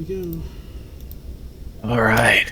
we go. All right.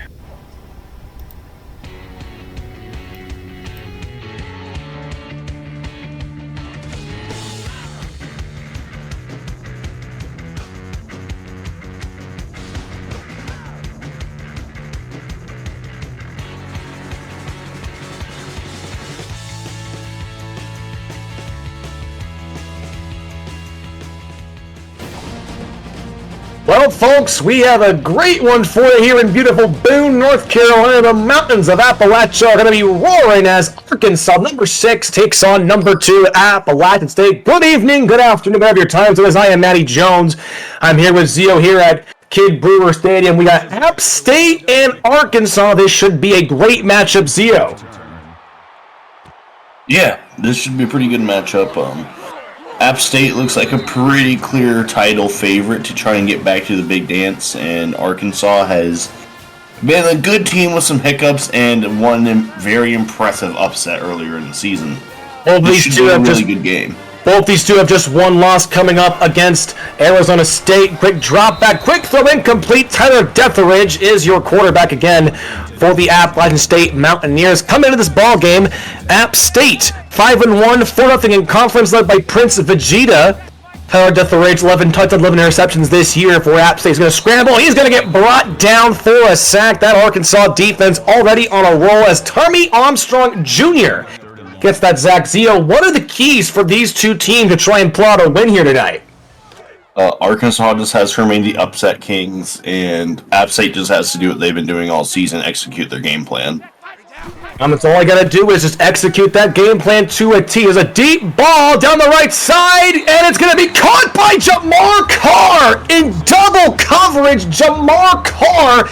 Well, folks, we have a great one for you here in beautiful Boone, North Carolina. The mountains of Appalachia are going to be roaring as Arkansas, number 6, takes on number 2, Appalachian State. Good evening, good afternoon, whatever your time is. I am Matty Jones. I'm here with Zio here at Kid Brewer Stadium. We got App State and Arkansas. This should be a great matchup, Zio. Yeah, this should be a pretty good matchup. App State looks like a pretty clear title favorite to try and get back to the big dance, and Arkansas has been a good team with some hiccups and one very impressive upset earlier in the season. This should be a really good game. Both these two have just one loss coming up against Arizona State. Quick drop back, quick throw incomplete. Tyler Detheridge is your quarterback again for the Appalachian State Mountaineers. Come into this ball game, App State 5-1, 4-0 in conference, led by Prince Vegeta. Tyler Detheridge, 11 touchdowns, 11 interceptions this year for App State. He's going to scramble. He's going to get brought down for a sack. That Arkansas defense already on a roll as Tommy Armstrong Jr. gets that Zach. Zio, what are the keys for these two teams to try and pull out a win here tonight? Arkansas just has to remain the upset kings, and App State just has to do what they've been doing all season, execute their game plan. That's all I got to do is just execute that game plan to a T. There's a deep ball down the right side, and it's going to be caught by Jamar Carr in double coverage. Jamar Carr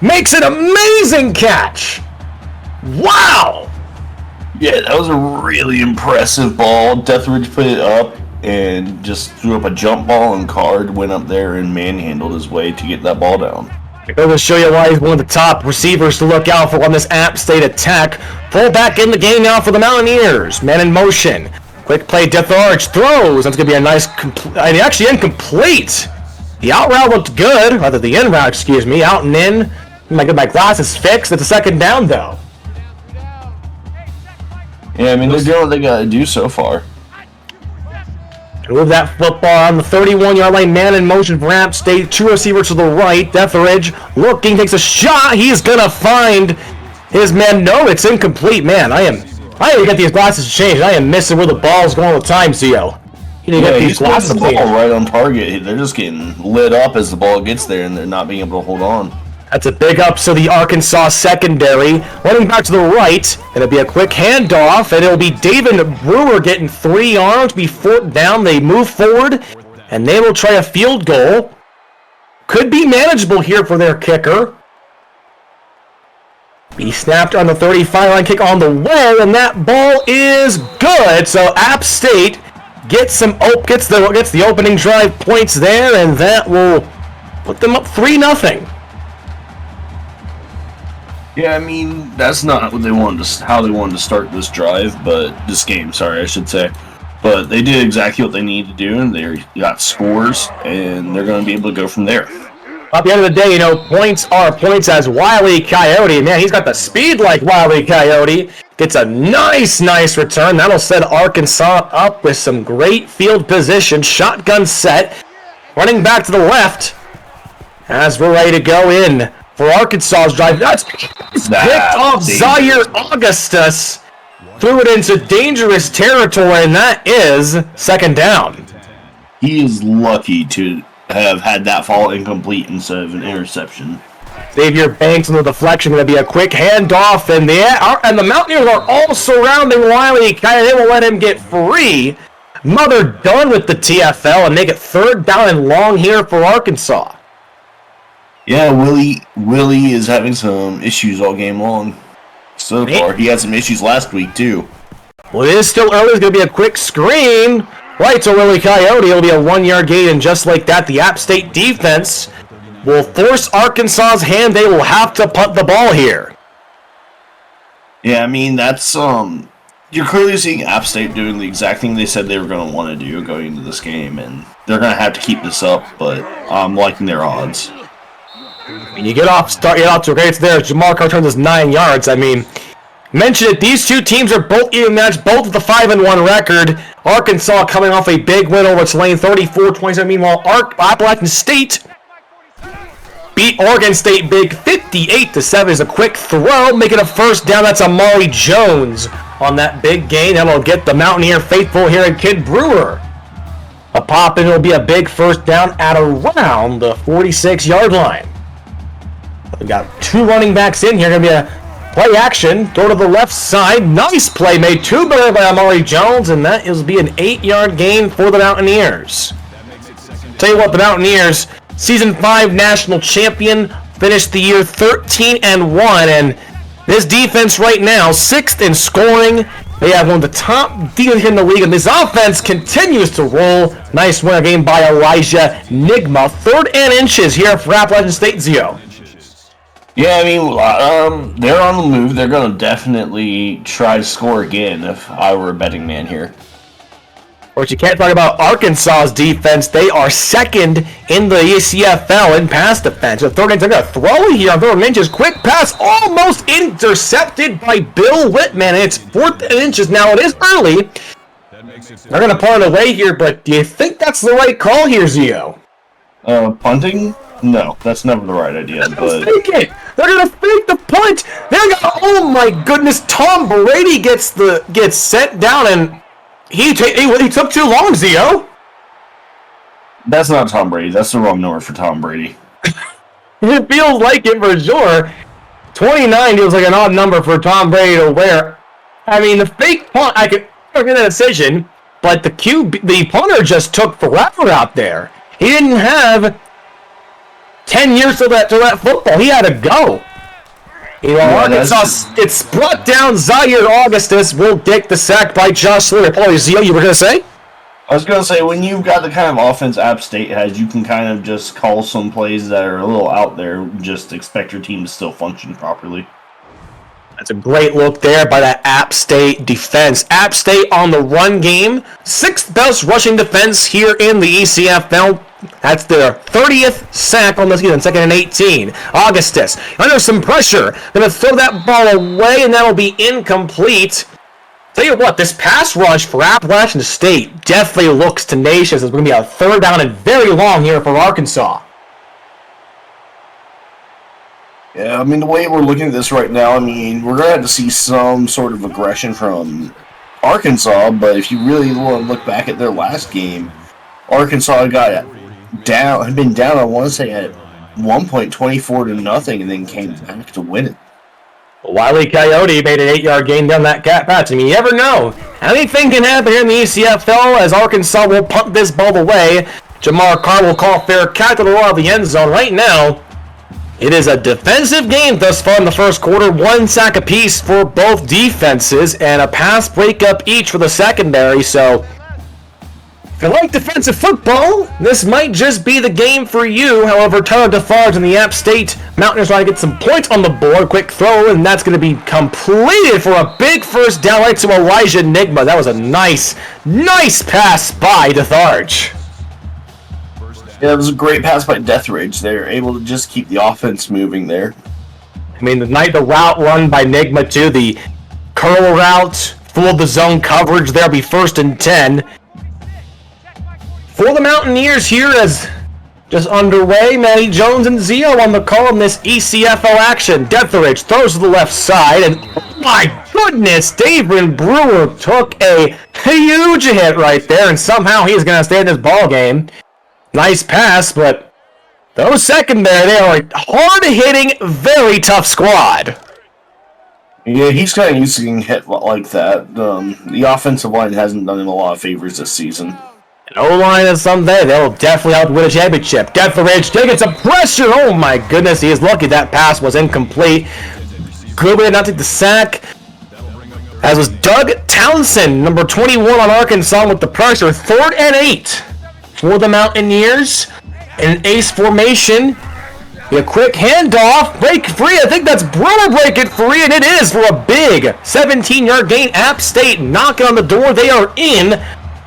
makes an amazing catch. Wow! Yeah, that was a really impressive ball. Detheridge put it up and just threw up a jump ball, and Card went up there and manhandled his way to get that ball down. I'm going to show you why he's one of the top receivers to look out for on this App State attack. Pull back in the game now for the Mountaineers. Man in motion. Quick play, Detheridge throws. That's going to be a nice, actually incomplete. The out route looked good. Rather, the in route, excuse me. Out and in. I get my glasses fixed. It's a second down, though. Yeah, I mean, they're doing what they got to do so far. Move that football on the 31-yard line. Man in motion for App State. Two receivers to the right. Detheridge looking, takes a shot. He's going to find his man. No, it's incomplete. Man, I need to get these glasses changed. I am missing where the ball's going all the time, Zio. You need to get these glasses changed. The ball right on target. They're just getting lit up as the ball gets there, and they're not being able to hold on. That's a big ups to the Arkansas secondary. Running back to the right, it'll be a quick handoff, and it'll be David Brewer getting 3 yards. Be 4th down. They move forward, and they will try a field goal. Could be manageable here for their kicker. He snapped on the 35-line kick on the wall, and that ball is good. So App State gets the opening drive points there, and that will put them up 3-0. Yeah, I mean, that's not what they wanted to, how they wanted to start this drive, but this game, sorry, I should say. But they did exactly what they needed to do, and they got scores, and they're going to be able to go from there. At the end of the day, points are points as Wile E. Coyote. Man, he's got the speed like Wile E. Coyote. Gets a nice return. That'll set Arkansas up with some great field position. Shotgun set. Running back to the left as we're ready to go in for Arkansas's drive. That's picked off Zaire Augustus. Threw it into dangerous territory, and that is second down. He is lucky to have had that fall incomplete instead of an interception. Xavier Banks on the deflection. Going to be a quick handoff, and the Mountaineers are all surrounding Wiley. They will let him get free. Mother done with the TFL and make it 3rd down and long here for Arkansas. Yeah, Willie is having some issues all game long. So far, he had some issues last week too. Well, it is still early. It's going to be a quick screen. Right to Willie Coyote. It'll be a 1-yard gain, and just like that, the App State defense will force Arkansas's hand. They will have to punt the ball here. Yeah, I mean, that's you're clearly seeing App State doing the exact thing they said they were going to want to do going into this game, and they're going to have to keep this up, but I'm liking their odds. And you get off to a great there. Jamar Carr turns us 9 yards. I mean, mention it, these two teams are both even matched, both with a 5-1 record. Arkansas coming off a big win over Tulane, 34-27. Meanwhile, Appalachian State beat Oregon State big, 58-7. Is a quick throw, making a first down. That's Amari Jones on that big gain. That'll get the Mountaineer faithful here at Kid Brewer a pop, and it'll be a big first down at around the 46-yard line. We got two running backs in here. Going to be a play action. Throw to the left side. Nice play made. Two better by Amari Jones, and that will be an 8-yard gain for the Mountaineers. Tell you what, the Mountaineers, Season 5 national champion, finished the year 13-1, and this defense right now, 6th in scoring. They have one of the top defenses in the league, and this offense continues to roll. Nice winner game by Elijah Nigma. 3rd and inches here for Appalachian State, Zio. Yeah, I mean, they're on the move. They're going to definitely try to score again if I were a betting man here. Of course, you can't talk about Arkansas's defense. They are 2nd in the ECFL in pass defense. The 3rd inch, they're going to throw it here on 3rd inches. Quick pass, almost intercepted by Bill Whitman. It's 4th and inches. Now, it is early. They're going to punt it away here, but do you think that's the right call here, Zio? Punting? No, that's never the right idea. But fake it. They're gonna fake the punt. Oh my goodness! Tom Brady gets sent down, and he took too long, Zio. That's not Tom Brady. That's the wrong number for Tom Brady. It feels like it for sure. 29 feels like an odd number for Tom Brady to wear. I mean, the fake punt, I could get that decision, but the punter just took forever out there. He didn't have 10 years to that football. He had to go. You know, Arkansas, it's brought down. Zaire Augustus will take the sack by Josh Slater. Paul, Zio, you were going to say? I was going to say, when you've got the kind of offense App State has, you can kind of just call some plays that are a little out there, just expect your team to still function properly. That's a great look there by that App State defense. App State on the run game, 6th best rushing defense here in the ECFL. That's their 30th sack on the season, 2nd and 18. Augustus, under some pressure, going to throw that ball away, and that'll be incomplete. Tell you what, this pass rush for Appalachian State definitely looks tenacious. It's going to be a 3rd down and very long here for Arkansas. Yeah, I mean, the way we're looking at this right now, I mean, we're going to have to see some sort of aggression from Arkansas, but if you really want to look back at their last game, Arkansas had been down, I want to say, at one point 24-0, and then came back to win it. Wile E. Coyote made an 8-yard gain down that cat patch. I mean, you never know. Anything can happen here in the ECFL as Arkansas will punt this ball away. Jamar Carr will call fair catch to the roll out of the end zone. Right now, it is a defensive game thus far in the first quarter. 1 sack apiece for both defenses and a pass breakup each for the secondary. So, if you like defensive football, this might just be the game for you. However, Tyler DeFarge and the App State Mountaineers trying to get some points on the board. Quick throw, and that's going to be completed for a big first down right to Elijah Nigma. That was a nice pass by DeFarge. Yeah, it was a great pass by Deathridge. They were able to just keep the offense moving there. I mean, the route run by Nigma too, the curl route, fooled the zone coverage. There'll be 1st and 10. For the Mountaineers here as just underway, Matty Jones and Zio on the call in this ECFL action. Deathridge throws to the left side, and oh my goodness, David Brewer took a huge hit right there, and somehow he's going to stay in this ball game. Nice pass, but those secondary, they are a hard-hitting, very tough squad. Yeah, he's kind of used to getting hit like that. The offensive line hasn't done him a lot of favors this season. And O-line is someday, they'll definitely help win a championship. Deathridge taking some pressure. Oh my goodness, he is lucky that pass was incomplete. Good way to not take the sack. As was Doug Townsend, number 21 on Arkansas with the pressure. 3rd and 8. For the Mountaineers, in an ace formation, a quick handoff, break free. I think that's Brewer break it free, and it is for a big 17-yard gain. App State knocking on the door. They are in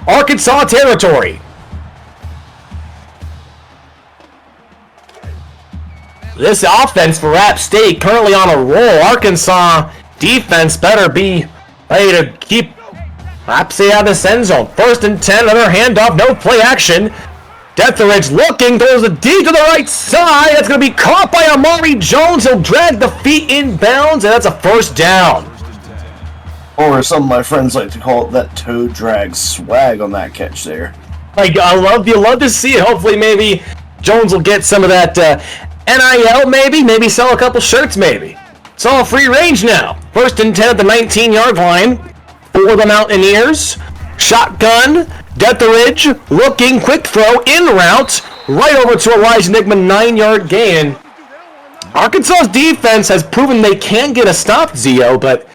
Arkansas territory. This offense for App State currently on a roll. Arkansas defense better be ready to keep App State out of this end zone. 1st and 10, another handoff, no play action. Deatheridge looking, throws it deep to the right side. That's going to be caught by Amari Jones. He'll drag the feet in bounds, and that's a 1st down. Or some of my friends like to call it that toe drag swag on that catch there. I love to see it. Hopefully, maybe Jones will get some of that NIL, maybe sell a couple shirts, maybe. It's all free range now. 1st and 10 at the 19-yard line for the Mountaineers. Shotgun, Deatheridge looking, quick throw, in route, right over to Elijah Nickman, 9-yard gain. Arkansas's defense has proven they can get a stop, Zio, but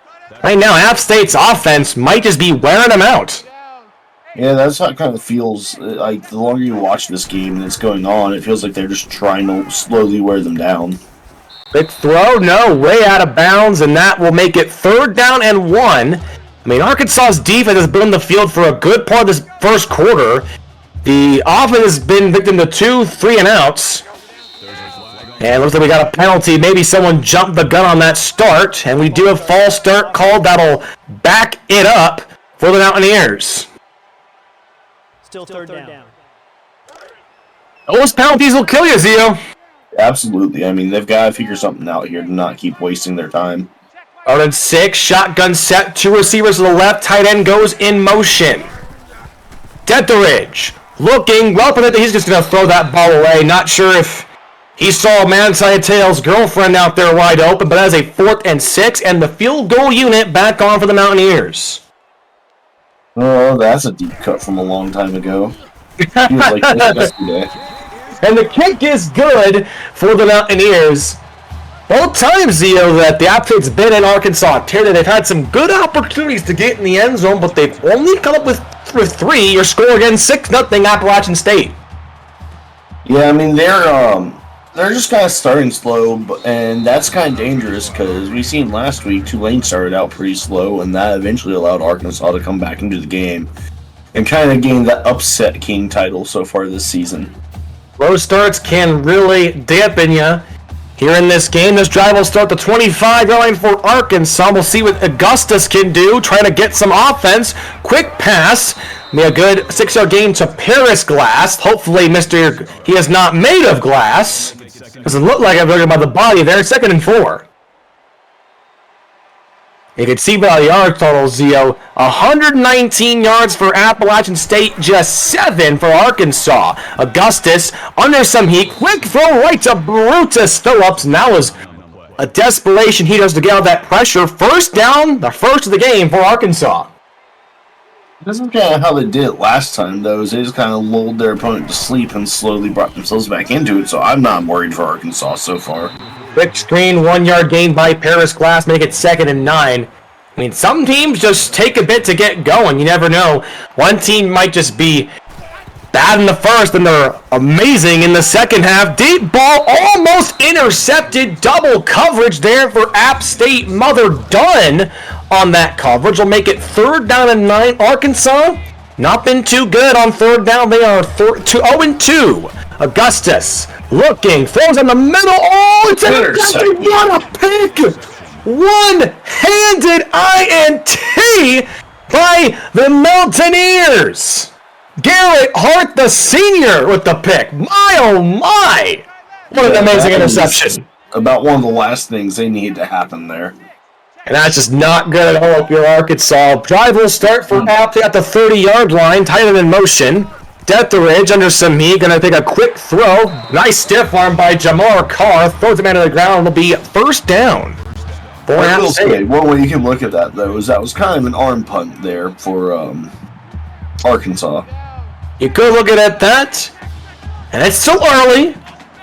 right now App State's offense might just be wearing them out. Yeah, that's how it kind of feels. Like, the longer you watch this game and it's going on, it feels like they're just trying to slowly wear them down. Quick throw, no, way out of bounds, and that will make it 3rd down and 1. I mean, Arkansas's defense has been on the field for a good part of this first quarter. The offense has been victim to 2 3-and-outs. And looks like we got a penalty. Maybe someone jumped the gun on that start. And we do have false start called. That'll back it up for the Mountaineers. Still 3rd down. Those penalties will kill you, Zio. Absolutely. I mean, they've got to figure something out here to not keep wasting their time. 3rd and 6, shotgun set, 2 receivers to the left, tight end goes in motion. Deatheridge looking, well, he's just going to throw that ball away. Not sure if he saw Manti Te'o's girlfriend out there wide open, but that is a 4th and 6, and the field goal unit back on for the Mountaineers. Oh, that's a deep cut from a long time ago. Feels like yesterday. And the kick is good for the Mountaineers. Both times, Zio, that the App State's been in Arkansas territory, they've had some good opportunities to get in the end zone, but they've only come up with 3. Your score again, 6-0 Appalachian State. Yeah, I mean, they're just kind of starting slow, and that's kind of dangerous because we seen last week Tulane started out pretty slow, and that eventually allowed Arkansas to come back into the game and kind of gain that upset king title so far this season. Slow starts can really dampen you. Here in this game, this drive will start the 25-yard line for Arkansas. We'll see what Augustus can do, trying to get some offense. Quick pass. Be a good 6-yard gain to Paris Glass. Hopefully, he is not made of glass. Doesn't look like I'm talking about the body there. 2nd and 4. You can see by the yard total, Zio. 119 yards for Appalachian State, just 7 for Arkansas. Augustus under some heat. Quick throw right to Brutus Phillips. And that was a desperation he does to get out of that pressure. 1st down, the first of the game for Arkansas. This is kind of how they did it last time, though, is they just kind of lulled their opponent to sleep and slowly brought themselves back into it, so I'm not worried for Arkansas so far. Quick screen, 1-yard gain by Paris Glass, make it 2nd and 9. I mean, some teams just take a bit to get going. You never know. One team might just be bad in the first, and they're amazing in the second half. Deep ball, almost intercepted. Double coverage there for App State. Mother done on that coverage. Will make it 3rd down and 9. Arkansas, not been too good on 3rd down. They are 0-2. Augustus looking, throws in the middle. Oh, it's intercepted. What a pick! One-handed INT by the Mountaineers. Garrett Hart, the senior, with the pick. My, oh my! What an amazing interception. About one of the last things they need to happen there. And that's just not good at all if you're Arkansas. Drive will start for App at the 30-yard line. Tight end in motion. Deatheridge under some heat. Going to take a quick throw. Nice stiff arm by Jamar Carr. Throws him out of the ground. It'll be 1st down. I will say, one way you can look at that, though, is that was kind of an arm punt there for Arkansas. You could look at that, and it's still early,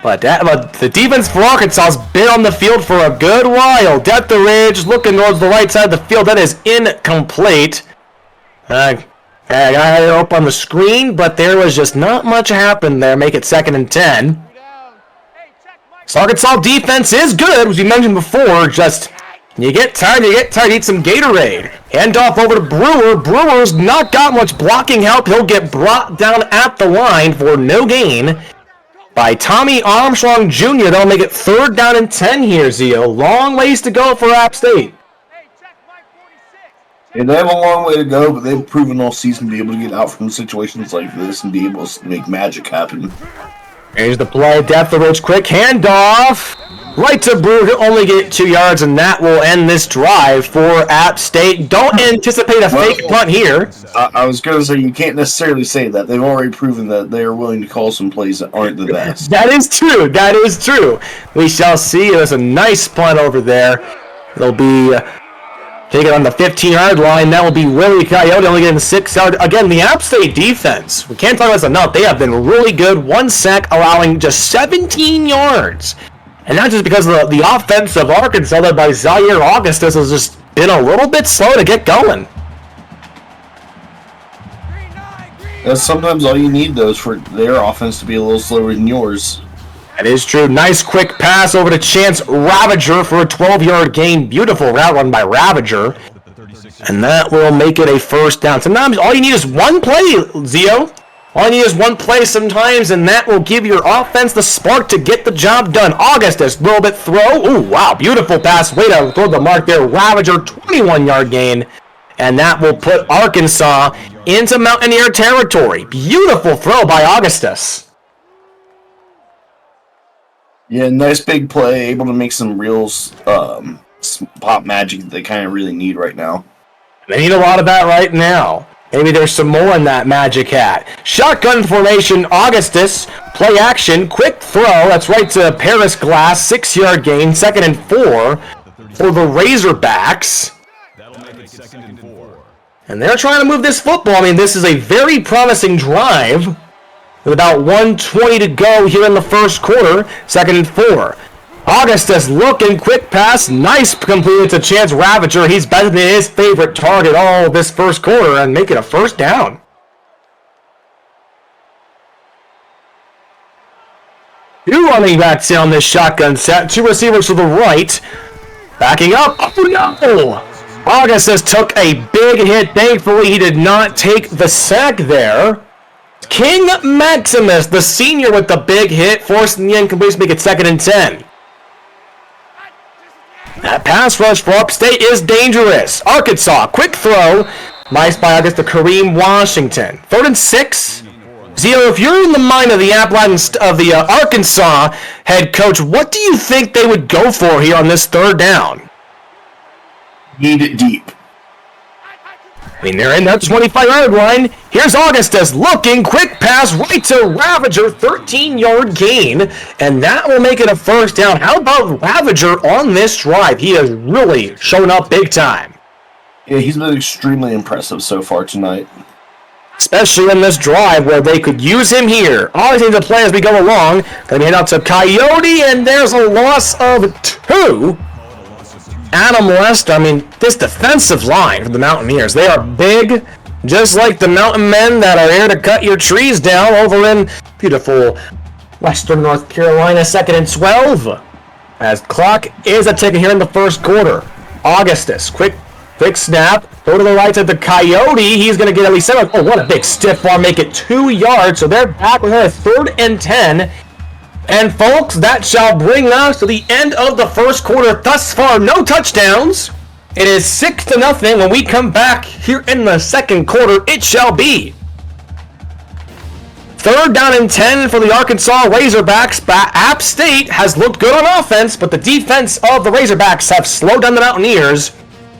but the defense for Arkansas has been on the field for a good while. Deatheridge looking towards the right side of the field. That is incomplete. I got it up on the screen, but there was just not much happened there. Make it 2nd and 10. So Arkansas defense is good, as we mentioned before, just... You get tired, eat some Gatorade. Hand off over to Brewer. Brewer's not got much blocking help. He'll get brought down at the line for no gain. by Tommy Armstrong Jr. That'll make it 3rd down and 10 here, Zio. Long ways to go for App State. Yeah, they have a long way to go, but they've proven all season to be able to get out from situations like this and be able to make magic happen. Here's the play. Detheridge, quick handoff. Right to Brewer. He'll only get 2 yards, and that will end this drive for App State. Don't anticipate a fake punt here. I was going to say, you can't necessarily say that. They've already proven that they are willing to call some plays that aren't the best. That is true. That is true. We shall see. There's a nice punt over there. It'll be taken on the 15-yard line. That will be Willie Coyote only getting 6 yards. Again, the App State defense, we can't talk about this enough. They have been really good. 1 sack, allowing just 17 yards. And not just because of the offense of Arkansas, led by Zaire Augustus, has just been a little bit slow to get going. That's sometimes all you need, though, is for their offense to be a little slower than yours. That is true. Nice quick pass over to Chance Ravager for a 12-yard gain. Beautiful route run by Ravager. And that will make it a 1st down. Sometimes all you need is one play, Zio. All you need is one play sometimes, and that will give your offense the spark to get the job done. Augustus, little bit throw. Ooh, wow, beautiful pass. Way to throw the mark there. Ravager, 21-yard gain. And that will put Arkansas into Mountaineer territory. Beautiful throw by Augustus. Yeah, nice big play. Able to make some real pop magic that they kind of really need right now. They need a lot of that right now. Maybe there's some more in that magic hat. Shotgun formation, Augustus. Play action, quick throw. That's right to Paris Glass. 6-yard gain, 2nd and 4 for the Razorbacks. And they're trying to move this football. I mean, this is a very promising drive. With about 1:20 to go here in the first quarter. 2nd and 4. Augustus looking, quick pass, nice completed to Chance Ravager. He's better than his favorite target all this first quarter and make it a 1st down. Two running backs on this shotgun set, 2 receivers to the right. Backing up, oh no! Augustus took a big hit. Thankfully, he did not take the sack there. King Maximus, the senior with the big hit, forcing the incomplete to make it 2nd and 10. That pass rush for Upstate is dangerous. Arkansas, quick throw. Nice by August to Kareem Washington. 3rd and 6. Zio, if you're in the mind of the Arkansas head coach, what do you think they would go for here on this 3rd down? Need it deep. I mean, they're in that 25-yard line. Here's Augustus looking, quick pass right to Ravager, 13-yard gain, and that will make it a 1st down. How about Ravager on this drive? He has really shown up big time. Yeah, he's been extremely impressive so far tonight. Especially in this drive where they could use him here. All these things to play as we go along. Going to head out to Coyote, and there's a loss of 2. Adam West, I mean, this defensive line for the Mountaineers, they are big, just like the mountain men that are here to cut your trees down over in beautiful Western North Carolina. 2nd and 12, as clock is a ticking here in the first quarter. Augustus, quick snap, go to the right to the Coyote. He's going to get at least 7. Oh, what a big stiff arm, make it 2 yards. So they're back with a 3rd and 10. And folks, that shall bring us to the end of the first quarter. Thus far, no touchdowns. It is 6-0. When we come back here in the second quarter, it shall be 3rd down and 10 for the Arkansas Razorbacks. App State has looked good on offense, but the defense of the Razorbacks have slowed down the Mountaineers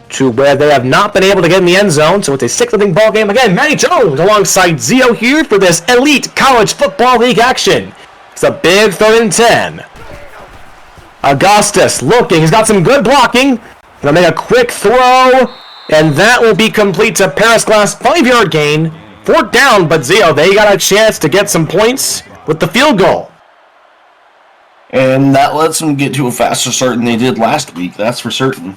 to where they have not been able to get in the end zone. So it's a 6-0 ball game. Again, Manny Jones alongside Zio here for this Elite College Football League action. It's a big 3rd and 10. Augustus looking. He's got some good blocking. Gonna make a quick throw. And that will be complete to Paris Glass. 5-yard gain. 4th down, but Zio, they got a chance to get some points with the field goal. And that lets them get to a faster start than they did last week. That's for certain.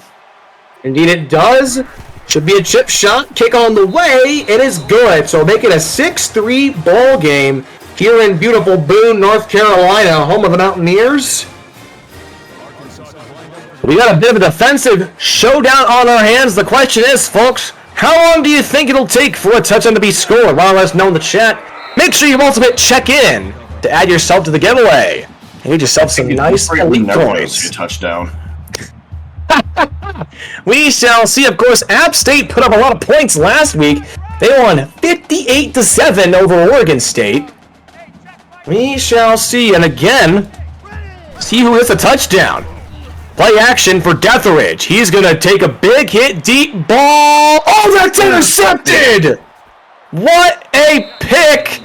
Indeed it does. Should be a chip shot. Kick on the way. It is good. So make it a 6-3 ball game here in beautiful Boone, North Carolina, home of the Mountaineers. We got a bit of a defensive showdown on our hands. The question is, folks, how long do you think it'll take for a touchdown to be scored? Well, let us know in the chat. Make sure you also hit check in to add yourself to the giveaway. And get yourself some nice elite coins. Your touchdown. We shall see. Of course, App State put up a lot of points last week. They won 58-7 over Oregon State. We shall see. And again, see who hits a touchdown. Play action for Deathridge. He's going to take a big hit, deep ball. Oh, that's intercepted! What a pick!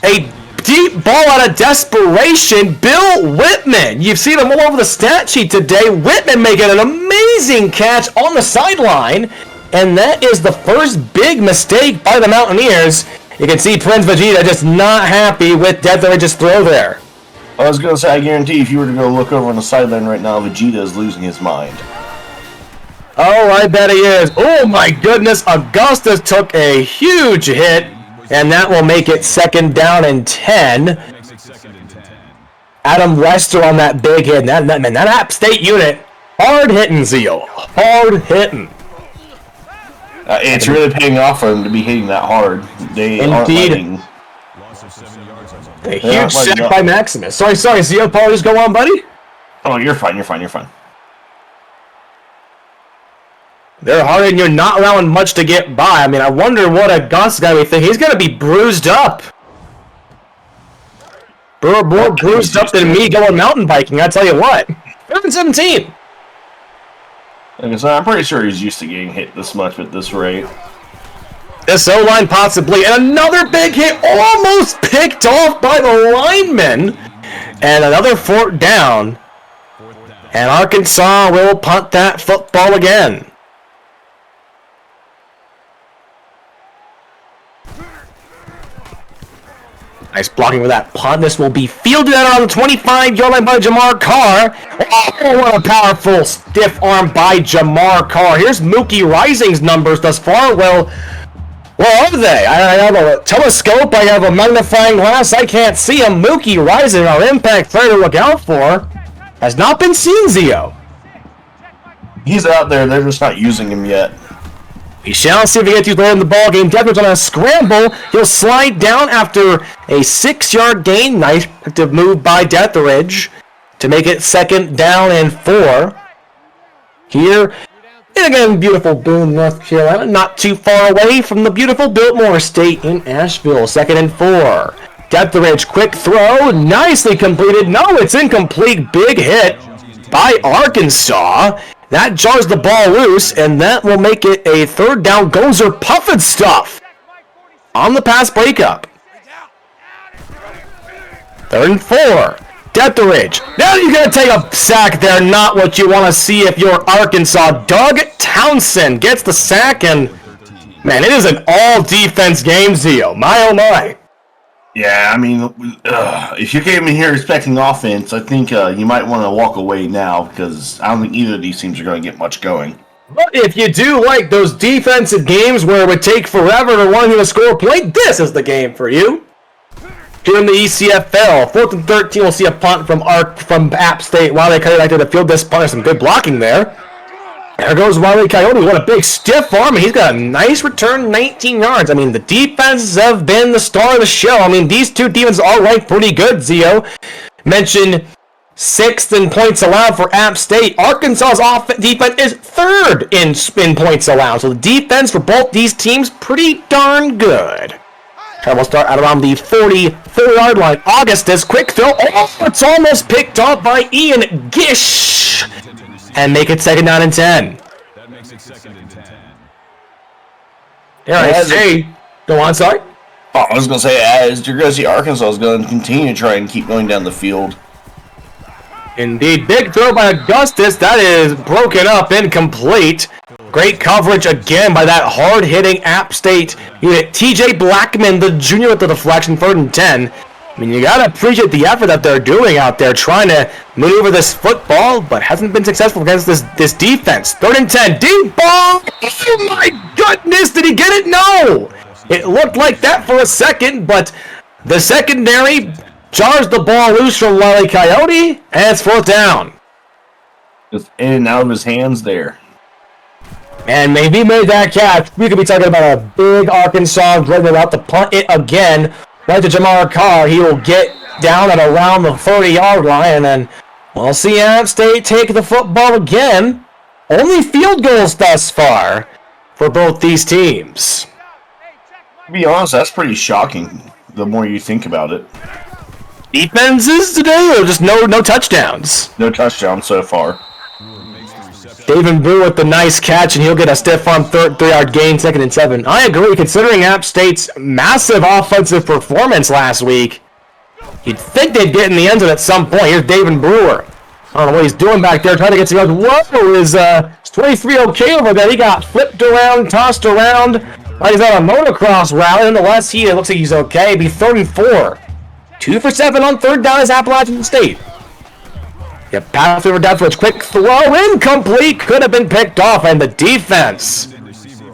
A deep ball out of desperation. Bill Whitman. You've seen him all over the stat sheet today. Whitman making an amazing catch on the sideline. And that is the first big mistake by the Mountaineers. You can see Prince Vegeta just not happy with Deathridge's throw there. I was going to say, I guarantee if you were to go look over on the sideline right now, Vegeta is losing his mind. Oh, I bet he is. Oh, my goodness. Augustus took a huge hit, and that will make it 2nd down and 10. Adam Wester on that big hit. That App State unit, hard hitting, Zio. Hard hitting. It's really paying off for them to be hitting that hard. They aren't letting... A huge sack by Maximus. Sorry, Zio. Apologies. Go on, buddy. Oh, you're fine. They're hard and you're not allowing much to get by. I mean, I wonder what Augustus got to be thinking. He's going to be bruised up. More bruised up than me going mountain biking, I tell you what. 7-17. Like I said, I'm pretty sure he's used to getting hit this much at this rate. This O-line possibly. And another big hit almost picked off by the lineman. And another 4th down. And Arkansas will punt that football again. Nice blocking with that punt. This will be fielded out on the 25-yard line by Jamar Carr. Oh, what a powerful stiff arm by Jamar Carr. Here's Mookie Rising's numbers thus far. Well, where are they? I have a telescope. I have a magnifying glass. I can't see him. Mookie Rising, our impact player to look out for, has not been seen, Zio. He's out there. They're just not using him yet. We shall see if he gets you later in the ball game. Deathridge on a scramble. He'll slide down after a 6-yard gain. Nice active move by Deathridge to make it 2nd down and 4. Here, and again, beautiful Boone, North Carolina, not too far away from the beautiful Biltmore State in Asheville. 2nd and 4. Deathridge, quick throw, nicely completed. No, it's incomplete. Big hit by Arkansas. That jars the ball loose, and that will make it a 3rd down. Gozer Puffin stuff on the pass breakup. 3rd and 4. Deathridge. Now you're going to take a sack there. Not what you want to see if you're Arkansas. Doug Townsend gets the sack, and man, it is an all-defense game, Zio. My, oh my. Yeah, I mean, if you came in here expecting offense, I think you might want to walk away now because I don't think either of these teams are going to get much going. But if you do like those defensive games where it would take forever to want you to score a point, this is the game for you. Here in the ECFL, 4th and 13, we'll see a punt from App State. Wiley Coyote like to field this punt. There's some good blocking there. There goes Wiley Coyote. What a big stiff arm. He's got a nice return, 19 yards. I mean, the defenses have been the star of the show. I mean, these two defenses are ranked pretty good, Zio. Mentioned 6th in points allowed for App State. Arkansas's defense is 3rd in points allowed. So the defense for both these teams, pretty darn good. And we'll start at around the 44-yard line. Augustus, quick throw. Oh, it's almost picked off by Ian Gish. And make it 2nd down and 10. That makes it 2nd and 10. Yeah, I say. Go on, sorry. Oh, I was going to say, as you're going to see Arkansas is going to continue to try and keep going down the field. Indeed. Big throw by Augustus. That is broken up, incomplete. Great coverage again by that hard-hitting App State unit. TJ Blackman, the junior, with the deflection, 3rd and 10. I mean, you got to appreciate the effort that they're doing out there trying to maneuver this football, but hasn't been successful against this defense. 3rd and 10. Deep ball. Oh, my goodness. Did he get it? No. It looked like that for a second, but the secondary jars the ball loose from Wiley Coyote, and it's 4th down. Just in and out of his hands there. And maybe he made that catch. We could be talking about a big Arkansas driving out to punt it again. Right to Jamar Carr. He will get down at around the 30-yard line, and then we'll see App State take the football again. Only field goals thus far for both these teams. To be honest, that's pretty shocking the more you think about it. Defenses today, or just no touchdowns? No touchdowns so far. David Brew with the nice catch, and he'll get a stiff arm 3-yard gain, 2nd and 7. I agree, considering App State's massive offensive performance last week. You'd think they'd get in the end zone at some point. Here's David Brewer. I don't know what he's doing back there, trying to get some yards. Whoa, is 23 okay over there? He got flipped around, tossed around. He's on a motocross route. Nonetheless, it looks like he's okay. It'd be 3rd and 4. 2 for 7 on 3rd down is Appalachian State. Yep, pass over Deathridge. Quick throw, incomplete. Could have been picked off, and the defense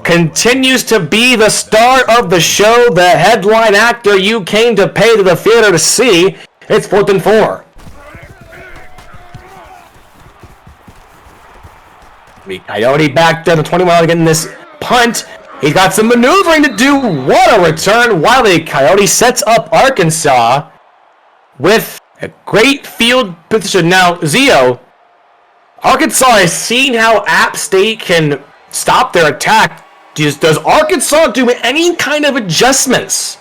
continues to be the star of the show, the headline actor you came to pay to the theater to see. It's 4th and 4. Coyote back down to 21 getting this punt. He's got some maneuvering to do. What a return. While the Coyote sets up Arkansas with a great field position. Now, Zio, Arkansas has seen how App State can stop their attack. Does Arkansas do any kind of adjustments?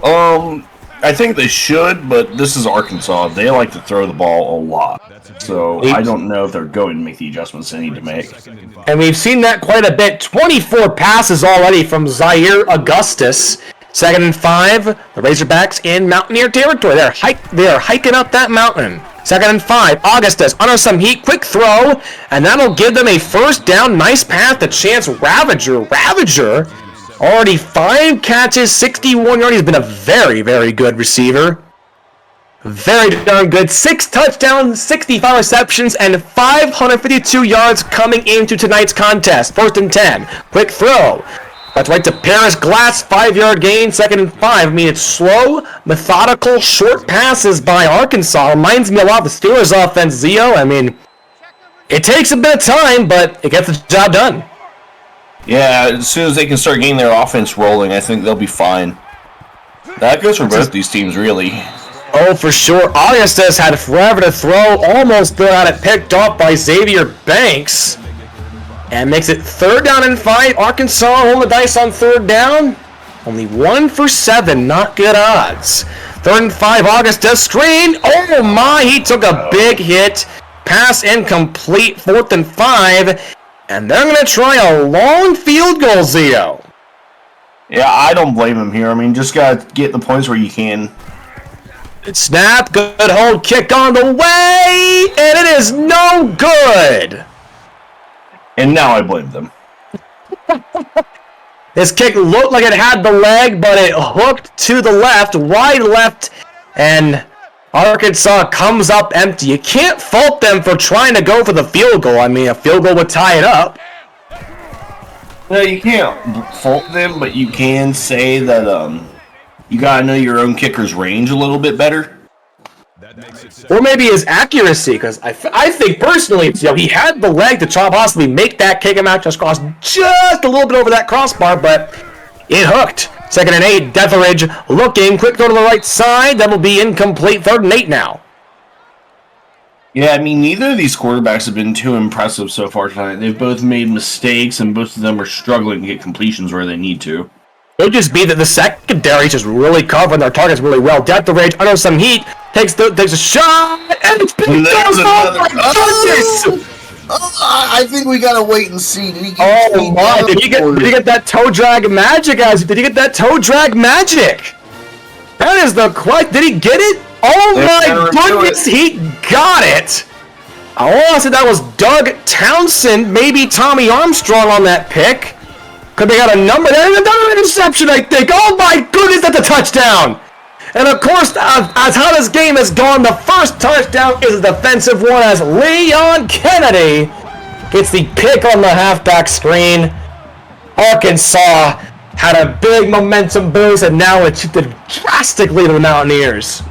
I think they should, but this is Arkansas. They like to throw the ball a lot. So I don't know if they're going to make the adjustments they need to make. And we've seen that quite a bit. 24 passes already from Zaire Augustus. 2nd and 5. The Razorbacks in Mountaineer territory. They're hiking up that mountain. 2nd and 5. Augustus under some heat. Quick throw. And that'll give them a 1st down. Nice pass to Chance Ravager. Already 5 catches, 61 yards. He's been a very, very good receiver. Very darn good. 6 touchdowns, 65 receptions, and 552 yards coming into tonight's contest. 1st and 10. Quick throw. That's right to Paris Glass. 5-yard gain, 2nd and 5. I mean, it's slow, methodical, short passes by Arkansas. Reminds me a lot of the Steelers offense, Zio. I mean, it takes a bit of time, but it gets the job done. Yeah, as soon as they can start getting their offense rolling, I think they'll be fine. That goes for both these teams, really. Oh, for sure. Augustus had forever to throw. Almost got it picked off by Xavier Banks. And makes it 3rd down and 5. Arkansas rolling the dice on 3rd down. Only 1 for 7. Not good odds. 3rd and 5. Augustus screen. Oh my, he took a big hit. Pass incomplete. 4th and 5. And they're going to try a long field goal, Zio. Yeah, I don't blame him here. I mean, just got to get the points where you can. Snap, good hold, kick on the way, and it is no good. And now I blame them. This kick looked like it had the leg, but it hooked to the left, wide left, and Arkansas comes up empty. You can't fault them for trying to go for the field goal. I mean, a field goal would tie it up. No, you can't fault them, but you can say that you gotta know your own kicker's range a little bit better. Or maybe his accuracy, because I think personally, he had the leg to try to possibly make that kick him out just cross just a little bit over that crossbar, but it hooked. 2nd and 8, Deathridge looking, quick throw to the right side, that'll be incomplete. 3rd and 8 now. Yeah, I mean, neither of these quarterbacks have been too impressive so far tonight. They've both made mistakes, and both of them are struggling to get completions where they need to. It would just be that the secondary is just really covering their targets really well. Deathridge under some heat, takes a shot, and it's been I think we gotta wait and see. Did he get that toe drag magic? Did he get that toe drag magic? That is the question. Did he get it? Oh my goodness, he got it! I want to say that was Doug Townsend, maybe Tommy Armstrong on that pick. Could they got a number there? Another interception, I think. Oh my goodness, that's a touchdown! And of course, as how this game has gone, the first touchdown is a defensive one as Leon Kennedy gets the pick on the halfback screen. Arkansas had a big momentum boost, and now it shifted drastically to the Mountaineers.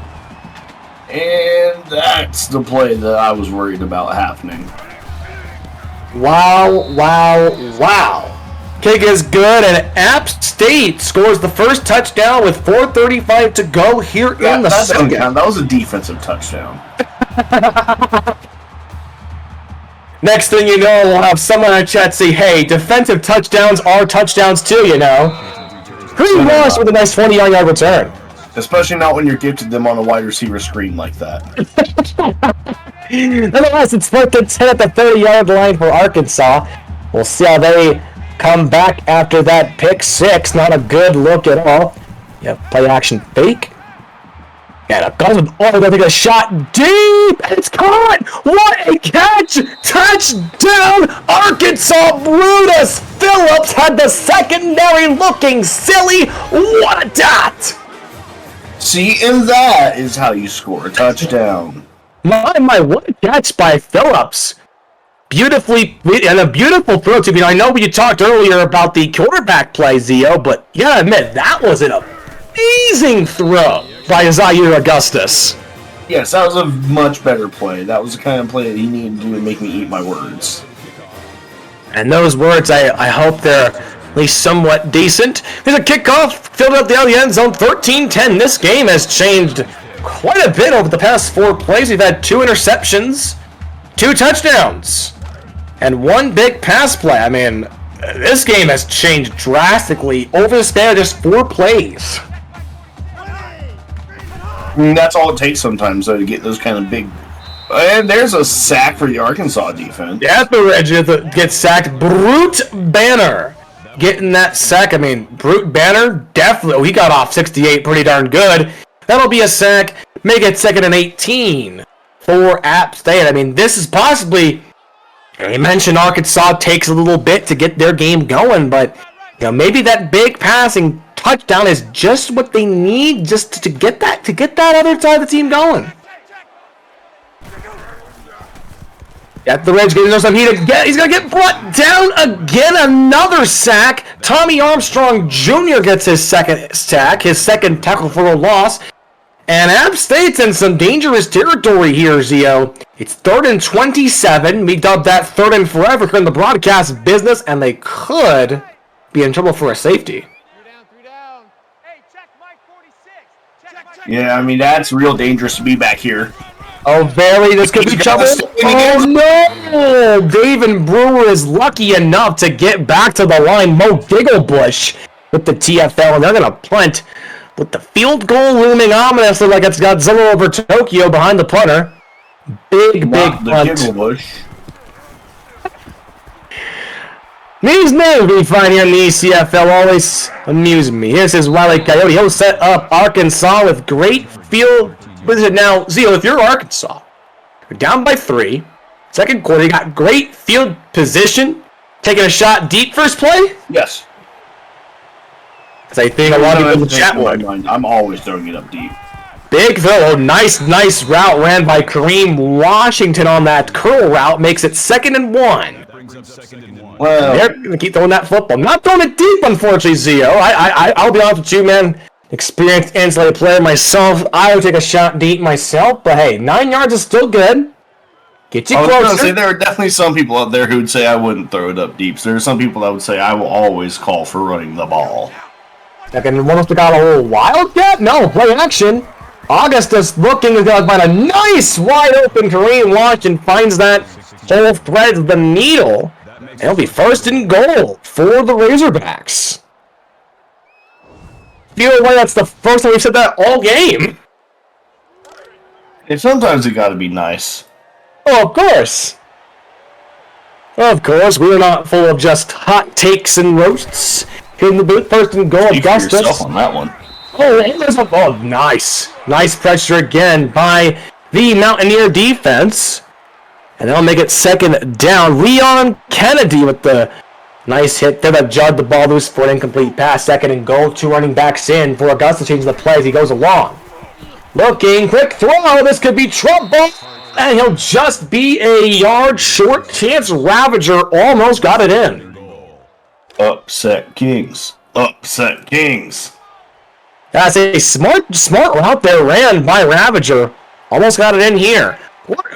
And that's the play that I was worried about happening. Wow, wow, wow. Kick is good, and App State scores the first touchdown with 4:35 to go here in the second. That was a defensive touchdown. Next thing you know, we'll have someone in chat say, hey, defensive touchdowns are touchdowns too, you know. Green lost with a nice 20-yard return. Especially not when you're gifted them on a wide receiver screen like that. Nonetheless, it's 4th and 10 at the 30-yard line for Arkansas. We'll see how they come back after that pick six. Not a good look at all. Yep, play action fake. And a Guzman, they're going to take a shot deep, and it's caught! What a catch! Touchdown! Arkansas! Brutus Phillips had the secondary looking silly. What a dot! See, and that is how you score a touchdown. My, what a catch by Phillips. Beautifully, and a beautiful throw too. I know you talked earlier about the quarterback play, Zio, but you gotta admit, that was an amazing throw by Zaire Augustus. Yes, that was a much better play. That was the kind of play that he needed to do to make me eat my words. And those words, I hope they're at least somewhat decent. There's a kickoff, filled up down the end zone, 13-10. This game has changed quite a bit over the past 4 plays. We've had 2 interceptions, 2 touchdowns, and 1 big pass play. I mean, this game has changed drastically over the span of just 4 plays. I mean, that's all it takes sometimes, though, to get those kind of big... And there's a sack for the Arkansas defense. Yeah, the gets sacked. Brute Banner getting that sack. I mean, Brute Banner, definitely. Oh, he got off 68 pretty darn good. That'll be a sack. Make it 2nd and 18 for App State. I mean, this is possibly... You mentioned Arkansas takes a little bit to get their game going, but maybe that big passing touchdown is just what they need just to get that other side of the team going. At the Reds getting some heat again. He's going to get brought down again. Another sack. Tommy Armstrong Jr. gets his second sack, his second tackle for a loss. And App State's in some dangerous territory here, Zio. It's 3rd and 27. We dubbed that 3rd and forever here in the broadcast business, and they could be in trouble for a safety. Yeah, I mean, that's real dangerous to be back here. Oh, very. This could be trouble. Oh, no! David Brewer is lucky enough to get back to the line. Mo Gigglebush with the TFL, and they're going to punt with the field goal looming ominously like it's Godzilla over Tokyo behind the punter. Big punt. Gigglebush. These names we find here in the ECFL always amuse me. Here's his Wile E. Coyote. He'll set up Arkansas with great field position. Now, Zio, if you're Arkansas, you're down by 3. Second quarter, you got great field position. Taking a shot deep first play? Yes. Because I think a lot of people in the chat would. I'm always throwing it up deep. Big throw. Nice route ran by Kareem Washington on that curl route. Makes it 2nd and 1. Well, they're going to keep throwing that football. Not throwing it deep, unfortunately, Zio. I'll be honest with you, man. Experienced insulated player myself. I would take a shot deep myself. But hey, 9 yards is still good. Get you closer. I was going to say, there are definitely some people out there who would say I wouldn't throw it up deep. So there are some people that would say I will always call for running the ball. Second, one of them got a little wildcat? No, play action. Augustus looking is going to find a nice wide open Kareem Washington. Finds that hole, threads the needle. And it'll be 1st and goal for the Razorbacks. Feel like that's the first time we've said that all game. And sometimes it got to be nice. Oh, of course. Of course, we're not full of just hot takes and roasts. Here in the booth, 1st and goal, Augustus. Yourself on that one. Oh, nice. Nice pressure again by the Mountaineer defense. And they'll make it 2nd down. Leon Kennedy with the nice hit there that jarred the ball loose for an incomplete pass. 2nd and goal. 2 running backs in for Augusta changing the play as he goes along. Looking, quick throw. This could be trouble. And he'll just be a yard short. Chance Ravager almost got it in. Upset Kings. Upset Kings. That's a smart route there ran by Ravager. Almost got it in here.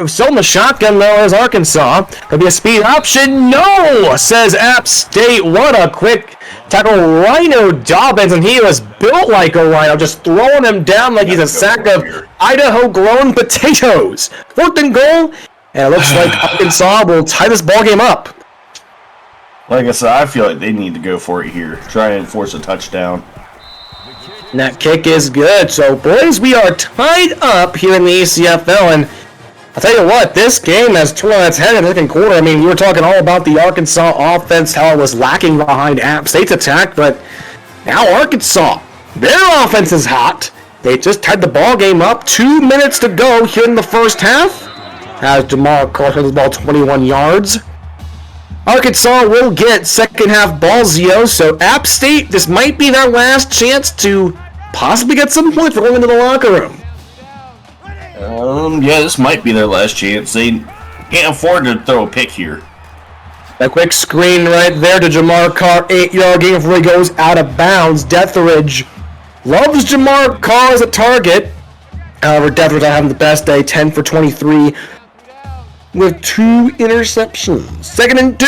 Still in the shotgun, though, is Arkansas. Could be a speed option. No, says App State. What a quick tackle. Rhino Dobbins, and he was built like a rhino, just throwing him down like he's a sack of Idaho-grown potatoes. 4th and goal, and it looks like Arkansas will tie this ball game up. Like I said, I feel like they need to go for it here. Try and force a touchdown. And that kick is good. So, boys, we are tied up here in the ECFL, and I'll tell you what, this game has turned on its head in the second quarter. I mean, you were talking all about the Arkansas offense, how it was lacking behind App State's attack, but now Arkansas, their offense is hot. They just tied the ball game up. 2 minutes to go here in the first half. As Jamar Carr has the ball 21 yards. Arkansas will get second half ball, Zio, so App State, this might be their last chance to possibly get some points for going into the locker room. Yeah, this might be their last chance. They can't afford to throw a pick here. A quick screen right there to Jamar Carr, 8-yard gain before he goes out of bounds. Deathridge loves Jamar Carr as a target. However, Deathridge not having the best day, 10 for 23 with 2 interceptions. 2nd and 2.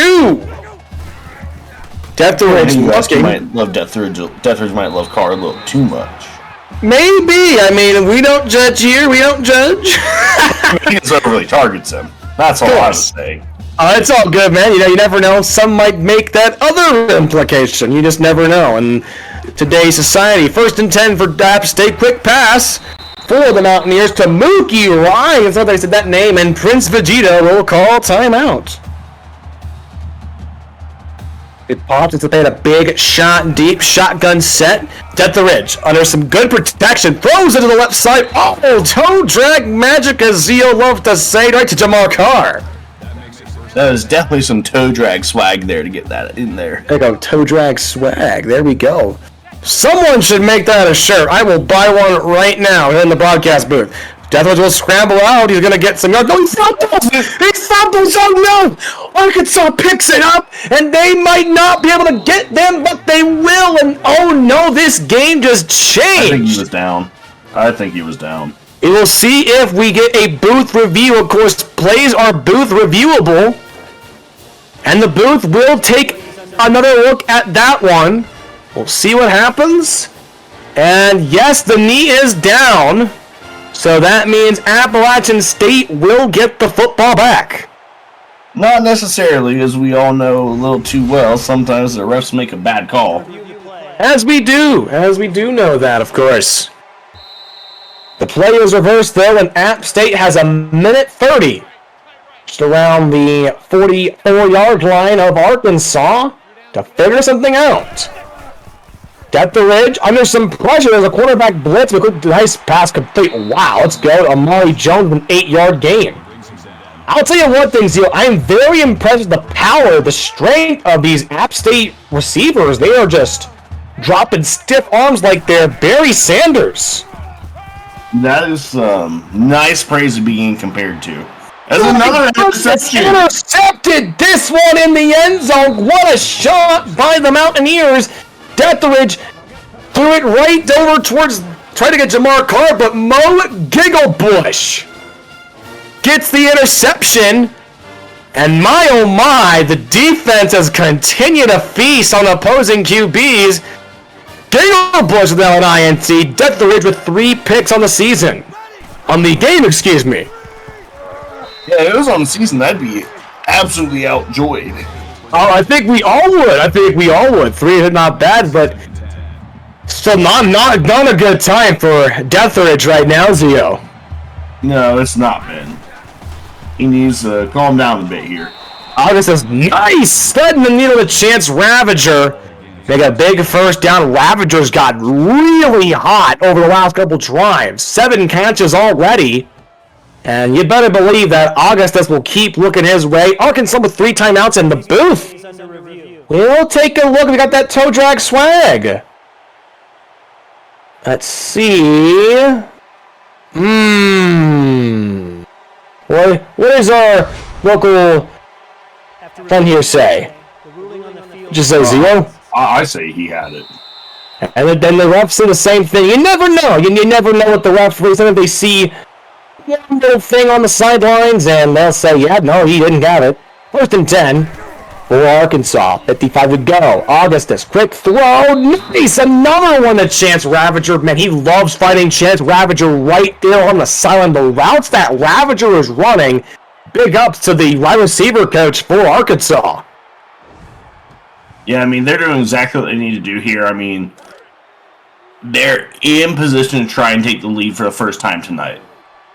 Deathridge looking. Might love Deathridge. Deathridge might love Carr a little too much. Maybe. I mean, we don't judge here. We don't judge. He just overly targets him. That's all I was saying. It's all good, man. You never know. Some might make that other implication. You just never know. And today's society, 1st and 10 for App State. Quick pass for the Mountaineers to Mookie Ryan. So they said that name, and Prince Vegeta will call timeout. It pops. It's a big shot, deep shotgun set. Deathridge under some good protection. Throws it to the left side. Oh, toe drag magic, as Zio loved to say, right to Jamar Carr. That is definitely some toe drag swag there to get that in there. There you go, toe drag swag. There we go. Someone should make that a shirt. I will buy one right now in the broadcast booth. Deathridge will scramble out. He's going to get some yards. No, he fumbles! He fumbles! Oh, no! Arkansas picks it up, and they might not be able to get them, but they will. And, oh, no, this game just changed. I think he was down. We will see if we get a booth review. Of course, plays are booth reviewable, and the booth will take another look at that one. We'll see what happens. And, yes, the knee is down. So that means Appalachian State will get the football back. Not necessarily, as we all know a little too well. Sometimes the refs make a bad call. As we do know that, of course. The play is reversed, though, and App State has a minute 30. Just around the 44-yard line of Arkansas to figure something out. Deathridge under some pressure. There's a quarterback blitz. A good, nice pass complete. Wow, let's go to Amari Jones with an 8-yard gain. I'll tell you one thing, Zio. I am very impressed with the power, the strength of these App State receivers. They are just dropping stiff arms like they're Barry Sanders. That is nice praise to be compared to. As another interception. Intercepted this one in the end zone. What a shot by the Mountaineers. Deathridge threw it right over towards, trying to get Jamar Carr, but Mo Gigglebush gets the interception. And my oh my, the defense has continued to feast on opposing QBs. Gigglebush without an INT. Deathridge with 3 picks on the season. On the game, excuse me. Yeah, if it was on the season, that'd be absolutely outjoyed. Oh, I think we all would. 3 is not bad, but still not a good time for Deathridge right now, Zio. No, it's not, man. He needs to calm down a bit here. August is nice, letting the needle a chance. Ravager, they got a big first down. Ravager's got really hot over the last couple drives. 7 catches already. And you better believe that Augustus will keep looking his way. Arkansas with 3 timeouts in the booth. We'll take a look. We got that toe drag swag. Let's see. What does our local friend here say? Just say Zio? I say he had it. And then the refs say the same thing. You never know. You never know what the refs say. Sometimes they see one little thing on the sidelines, and they'll say, yeah, no, he didn't have it. 1st and 10 for Arkansas. 55 to go. Augustus, quick throw. Nice, another one to Chance Ravager. Man, he loves fighting Chance Ravager right there on the sideline. The routes that Ravager is running, big ups to the wide receiver coach for Arkansas. Yeah, I mean, they're doing exactly what they need to do here. I mean, they're in position to try and take the lead for the first time tonight.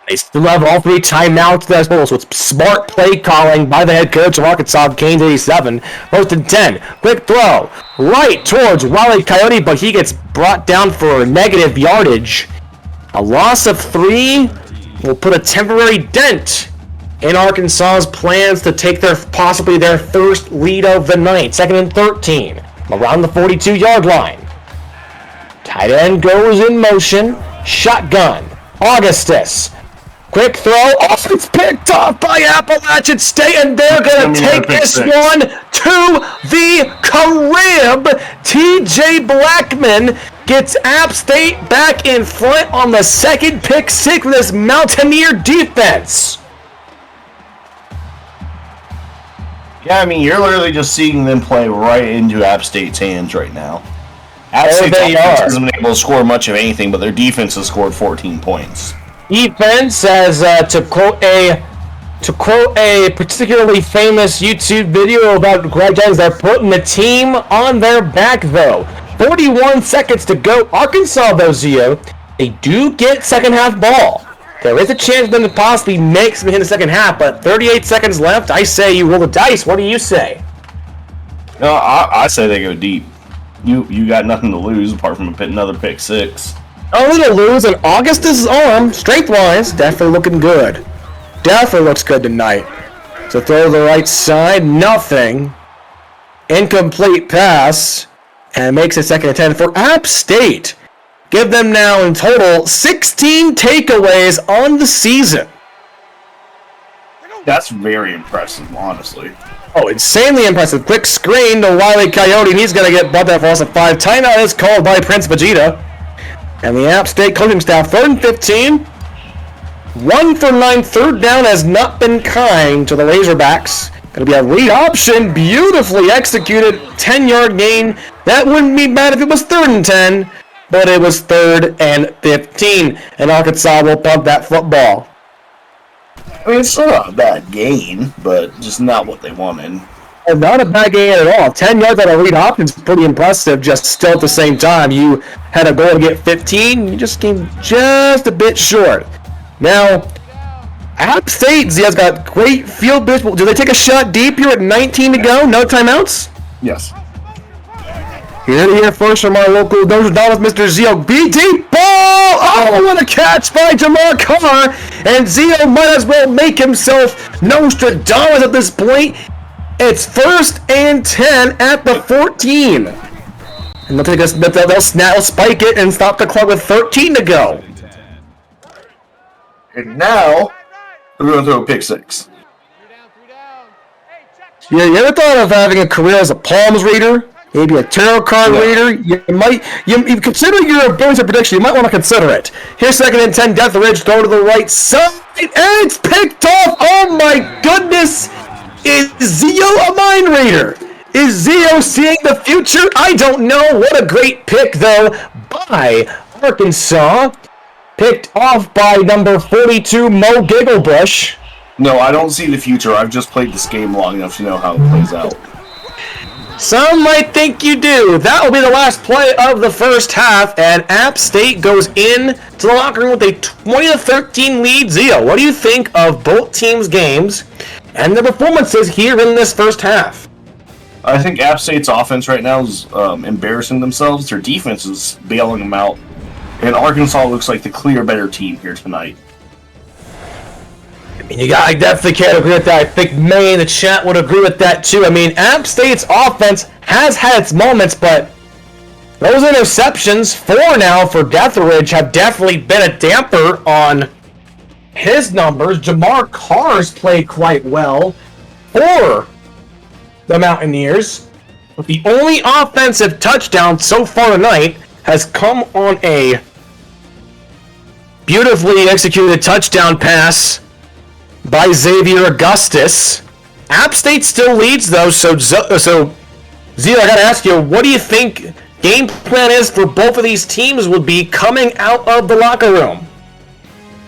They still have all 3 timeouts as well, so it's smart play calling by the head coach of Arkansas, Canes 87. 1st and 10. Quick throw. Right towards Wile Coyote, but he gets brought down for negative yardage. A loss of 3 will put a temporary dent in Arkansas's plans to take possibly their first lead of the night. 2nd and 13. Around the 42-yard line. Tight end goes in motion. Shotgun. Augustus. Quick throw. Oh, it's picked off by Appalachian State, and they're going to take this one to the crib. TJ Blackman gets App State back in front on the 2nd pick 6 with this Mountaineer defense. Yeah, I mean, you're literally just seeing them play right into App State's hands right now. App State's offense hasn't been able to score much of anything, but their defense has scored 14 points. Defense, as to quote a particularly famous YouTube video about Greg Jennings, they're putting the team on their back though. 41 seconds to go. Arkansas, though, Zio, they do get second half ball. There is a chance for them to possibly make something in the second half, but 38 seconds left. I say you roll the dice. What do you say? No, I say they go deep. You got nothing to lose apart from another pick 6. Only to lose, and Augustus' arm, strength-wise, definitely looking good. Definitely looks good tonight. So throw to the right side, nothing. Incomplete pass, and makes it 2nd and 10 for App State. Give them now in total 16 takeaways on the season. That's very impressive, honestly. Oh, insanely impressive. Quick screen to Wile Coyote, and he's going to get bumped out for loss of 5. Timeout is called by Prince Vegeta. And the App State coaching staff, 3rd and 15. 1 for 9, 3rd down has not been kind to the Razorbacks. Going to be a read option, beautifully executed, 10-yard gain. That wouldn't be bad if it was 3rd and 10, but it was 3rd and 15. And Arkansas will punt that football. I mean, it's still not a bad gain, but just not what they wanted. And not a bad gain at all. 10 yards on a read option is pretty impressive, just still at the same time. You had a goal to get 15, you just came just a bit short. Now, App State, Zia's got great field position. Do they take a shot deep here at 19 to go? No timeouts? Yes. Here to hear first from our local Dono's Mr. Zio. BT ball! Oh, what a catch by Jamar Carr! And Zio might as well make himself Nostradamus at this point. It's 1st and 10 at the 14. And they'll spike it and stop the clock with 13 to go. And now, we're going to throw a pick 6. Yeah, you ever thought of having a career as a palms reader? Maybe a tarot card reader? You considering your ability to prediction, you might want to consider it. Here's 2nd and 10, Deathridge, throw to the right side, and it's picked off! Oh my goodness! Is Zio a mind reader? Is Zio seeing the future? I don't know. What a great pick, though, by Arkansas. Picked off by number 42, Mo Gigglebush. No, I don't see the future. I've just played this game long enough to know how it plays out. Some might think you do. That will be the last play of the first half, and App State goes in to the locker room with a 20-13 lead. Zio, what do you think of both teams' games and their performances here in this first half? I think App State's offense right now is embarrassing themselves. Their defense is bailing them out. And Arkansas looks like the clear better team here tonight. I definitely can't agree with that. I think May in the chat would agree with that too. I mean, App State's offense has had its moments, but those interceptions, 4 now for Deathridge, have definitely been a damper on his numbers. Jamar Carr's played quite well for the Mountaineers, but the only offensive touchdown so far tonight has come on a Beautifully executed touchdown pass by Xavier Augustus. App State still leads though, so Zio, I gotta ask you, what do you think game plan is for both of these teams would be coming out of the locker room?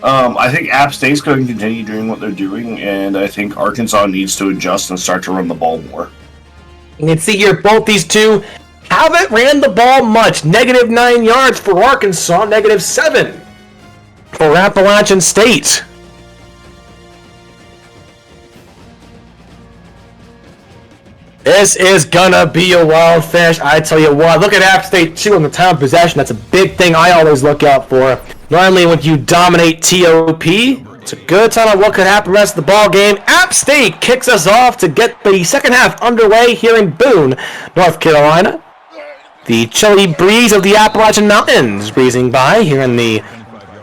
I think App State's going to continue doing what they're doing, and I think Arkansas needs to adjust and start to run the ball more. You can see here both these two haven't ran the ball much. -9 yards for Arkansas, -7 for Appalachian State. This is gonna be a wild finish, I tell you what. Look at App State too in the time of possession. That's a big thing I always look out for. Normally when you dominate TOP, it's a good time on what could happen the rest of the ball game. App State kicks us off to get the second half underway here in Boone, North Carolina. The chilly breeze of the Appalachian Mountains breezing by here in the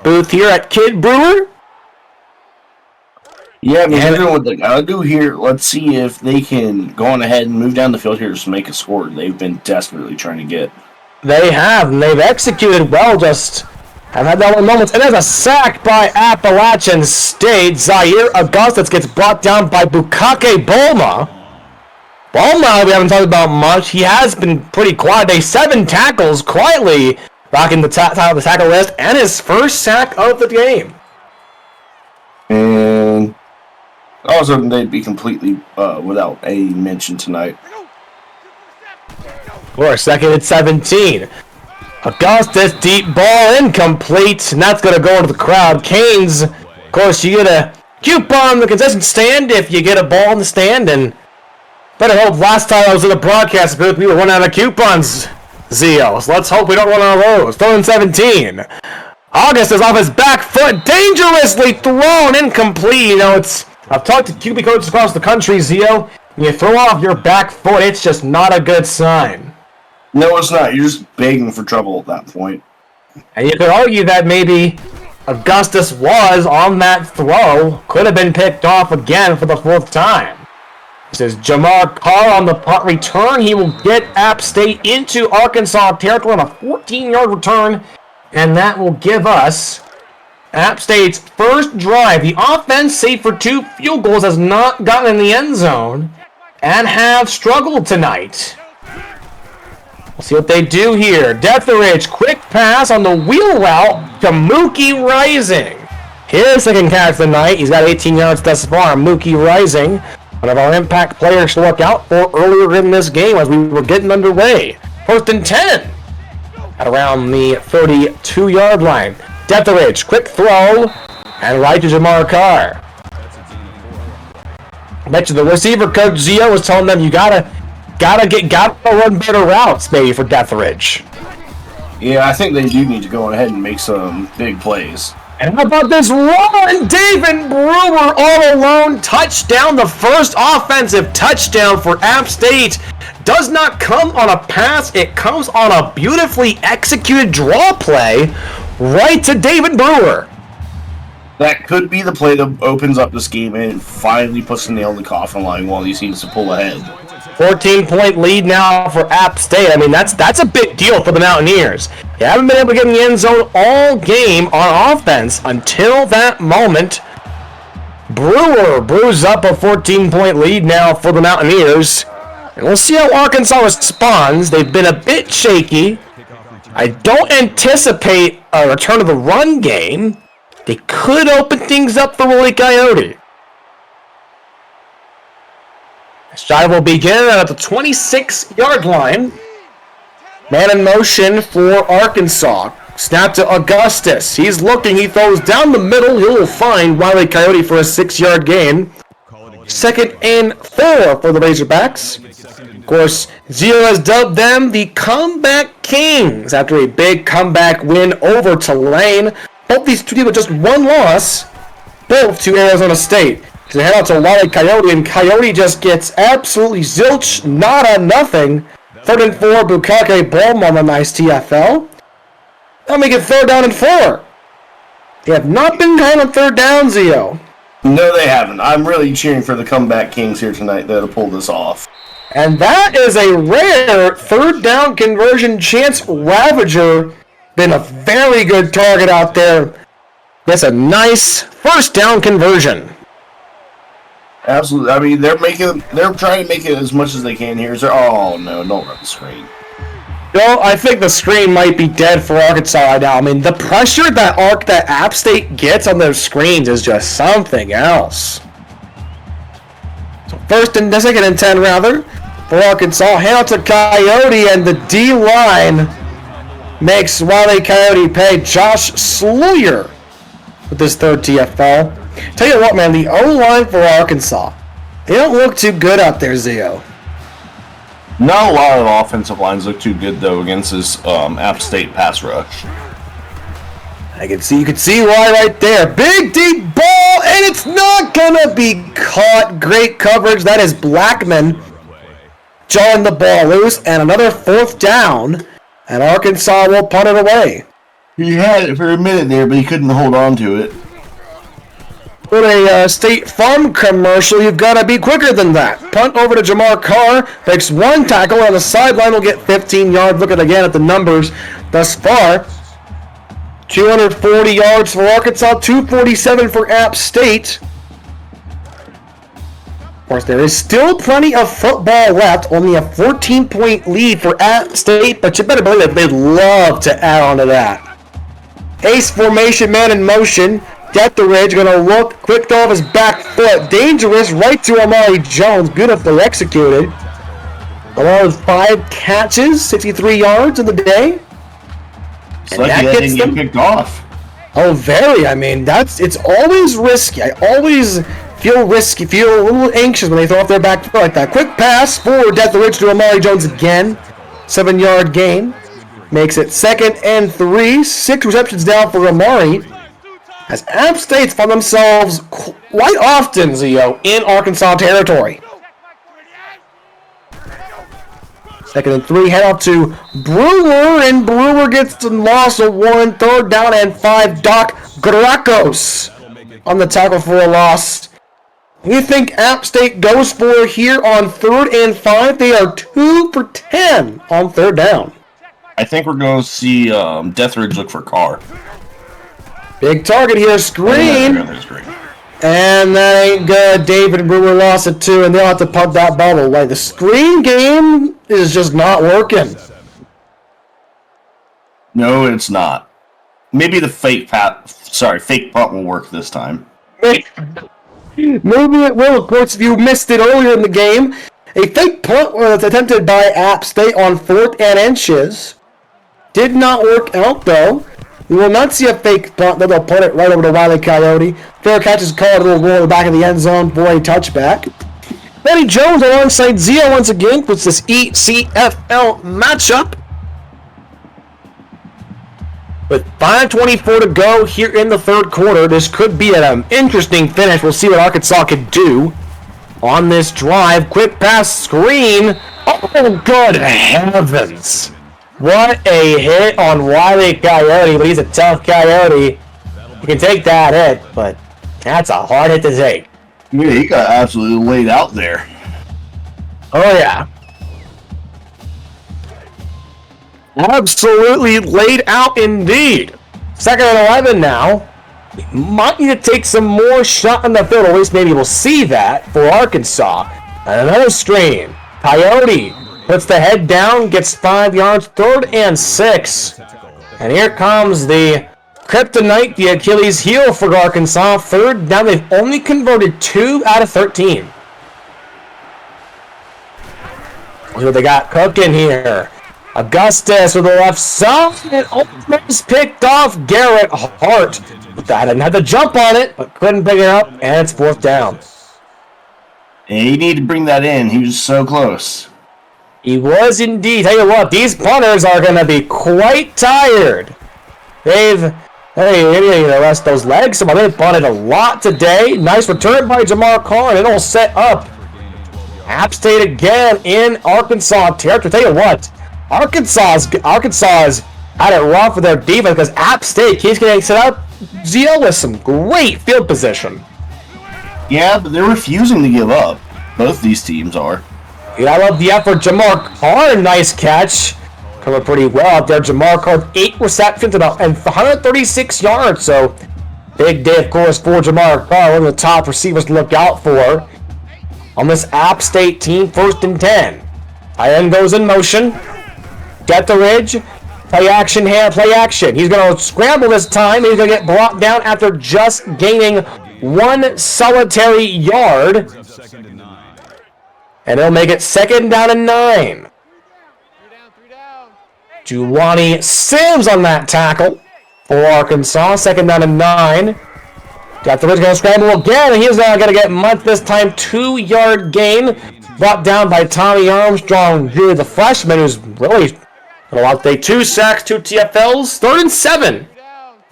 booth here at Kid Brewer. Yeah, I mean, doing what they gotta do here. Let's see if they can go on ahead and move down the field here to make a score they've been desperately trying to get. They have, and they've executed well, just have had their own moments. And there's a sack by Appalachian State. Zaire Augustus gets brought down by Bukake Bolma. Bolma, we haven't talked about much. He has been pretty quiet. 7 tackles, quietly rocking the top of the tackle list, and his first sack of the game. And I was hoping they'd be completely without a mention tonight. For a second and 17. Augustus, deep ball, incomplete, and that's going to go into the crowd. Canes, of course, you get a coupon the concession stand if you get a ball in the stand, and better hope last time I was in the broadcast booth, we were running out of coupons, Zio. So let's hope we don't run out of those. 3rd and 17. August is off his back foot, dangerously thrown, incomplete. You know, I've talked to QB coaches across the country, Zio. When you throw off your back foot, it's just not a good sign. No, it's not. You're just begging for trouble at that point. And you could argue that maybe Augustus was on that throw, could have been picked off again for the 4th time. This is Jamar Carr on the punt return. He will get App State into Arkansas territory on a 14-yard return, and that will give us App State's first drive. The offense, save for 2 field goals, has not gotten in the end zone and have struggled tonight. We'll see what they do here. Deatheridge, quick pass on the wheel route to Mookie Rising. His second catch of the night. He's got 18 yards thus far. Mookie Rising, one of our impact players to look out for earlier in this game as we were getting underway. 1st and 10 at around the 32-yard line. Deatheridge, quick throw, and right to Jamar Carr. I bet you the receiver coach Zio was telling them you gotta run better routes maybe for Deatheridge. Yeah, I think they do need to go ahead and make some big plays. And how about this run? David Brewer all alone, touchdown, the first offensive touchdown for App State. Does not come on a pass, it comes on a beautifully executed draw play right to David Brewer. That could be the play that opens up this game and finally puts the nail in the coffin line while he seems to pull ahead. 14-point lead now for App State. I mean, that's a big deal for the Mountaineers. They haven't been able to get in the end zone all game on offense until that moment. Brewer brews up a 14-point lead now for the Mountaineers. And we'll see how Arkansas responds. They've been a bit shaky. I don't anticipate a return of the run game. They could open things up for Willie Coyote. This drive will begin at the 26-yard line. Man in motion for Arkansas. Snap to Augustus. He's looking. He throws down the middle. He will find Wiley Coyote for a 6-yard gain. 2nd and 4 for the Razorbacks. Of course, Zio has dubbed them the Comeback Kings after a big comeback win over Tulane. Both these two teams with just one loss, both to Arizona State. So they head out to Wiley Coyote, and Coyote just gets absolutely zilch, nada, nothing. 3rd and 4, Bukake Bolma on a nice TFL. They'll make it 3rd down and 4. They have not been kind on 3rd down, Zio. No, they haven't. I'm really cheering for the Comeback Kings here tonight that'll pull this off. And that is a rare 3rd down conversion chance. Ravager been a very good target out there That's a nice first down conversion. Absolutely. I mean, they're trying to make it as much as they can here. Oh no, don't run the screen. No, I think the screen might be dead for Arkansas right now. I mean, the pressure that App State gets on those screens is just something else. So second and 10 rather, for Arkansas. Hand out to Coyote, and the D-line makes Wile Coyote pay. Josh Sluyer with his third TFL. Tell you what, man, the O-line for Arkansas, they don't look too good out there, Zio. Not a lot of offensive lines look too good though against this App State pass rush. You can see why right there. Big deep ball, and it's not gonna be caught. Great coverage. That is Blackman jawing the ball loose, and another fourth down, and Arkansas will punt it away. He had it for a minute there, but he couldn't hold on to it. For a State Farm commercial, you've got to be quicker than that. Punt over to Jamar Carr, makes one tackle on the sideline, will get 15 yards. Looking again at the numbers thus far. 240 yards for Arkansas, 247 for App State. Of course, there is still plenty of football left, only a 14-point lead for App State, but you better believe that they'd love to add on to that. Ace formation, man in motion. Detheridge going to look, quick throw off his back foot. Dangerous, right to Amari Jones. Beautifully executed. Along with 5 catches, 63 yards in the day. It's like that didn't get picked off. Oh, very. I mean, it's always risky. I always feel a little anxious when they throw off their back foot like that. Quick pass for Detheridge to Amari Jones again. 7-yard gain. Makes it 2nd and 3. 6 receptions down for Amari. As App State find themselves quite often, Zio, in Arkansas territory. 2nd and 3, head out to Brewer, and Brewer gets the loss of 1, 3rd down and 5. Doc Gracos on the tackle for a loss. We think App State goes for here on 3rd and 5. They are 2 for 10 on 3rd down. I think we're going to see Detheridge look for Carr. Big target here, screen. And that ain't good. David Brewer lost it too, and they'll have to punt that ball away. The screen game is just not working. No, it's not. Maybe the fake punt will work this time. Maybe it will. Of course, if you missed it earlier in the game, a fake punt was attempted by App State on 4th and inches. Did not work out though. We will not see a fake punt, they'll punt it right over to Wile Coyote. Fair catch is called, a little roll in the back of the end zone for a touchback. Benny Jones alongside Zia once again puts this ECFL matchup. With 5:24 to go here in the 3rd quarter, this could be an interesting finish. We'll see what Arkansas can do on this drive. Quick pass screen. Oh, good heavens. What a hit on Wile Coyote, but he's a tough Coyote. He can take that hit, but that's a hard hit to take. Yeah, he got absolutely laid out there. Oh, yeah. Absolutely laid out indeed. 2nd and 11 now. We might need to take some more shot in the field. At least maybe we'll see that for Arkansas. And another screen. Coyote puts the head down, gets 5 yards, 3rd and 6. And here comes the kryptonite, the Achilles heel for Arkansas. 3rd down, they've only converted 2 out of 13. Look what they got cooking here. Augustus with the left side, and almost picked off Garrett Hart. I didn't have to jump on it, but couldn't pick it up, and it's 4th down. And he needed to bring that in. He was so close. He was indeed. Tell you what, these punters are going to be quite tired. They need to rest those legs. They've punted a lot today. Nice return by Jamar Carr, and it'll set up App State again in Arkansas territory. Tell you what, Arkansas has had it rough with their defense because App State keeps getting set up. Zio with some great field position. Yeah, but they're refusing to give up. Both these teams are. Yeah, I love the effort. Jamar Carr, nice catch. Coming pretty well out there. Jamar Carr, 8 receptions and 136 yards. So Big day, of course, for Jamar Carr, one of the top receivers to look out for on this App State team. 1st and 10. Tight end goes in motion. Detheridge. Play action here, play action. He's going to scramble this time. He's going to get brought down after just gaining 1 solitary yard. And he'll make it 2nd down and 9. Juwani Sims on that tackle for Arkansas. 2nd down and 9. Detheridge going to scramble again, and he's now going to get much this time. 2-yard gain. Brought down by Tommy Armstrong, who the freshman, who's really a lot. They 2 sacks, 2 TFLs, 3rd and 7.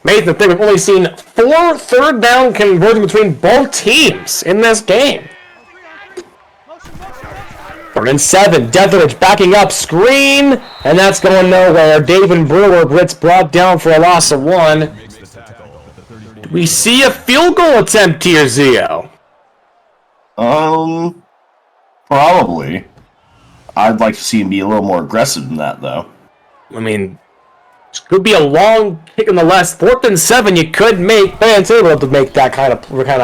Made the thing, we've only seen 4 third down conversions between both teams in this game. 3rd and 7. Detheridge backing up, screen, and that's going nowhere. David Brewer gets brought down for a loss of 1. Do we see a field goal attempt here, Zio? Probably. I'd like to see him be a little more aggressive than that, though. I mean, it could be a long kick in the left. 4th and 7, you could make. Fans able to make that kind of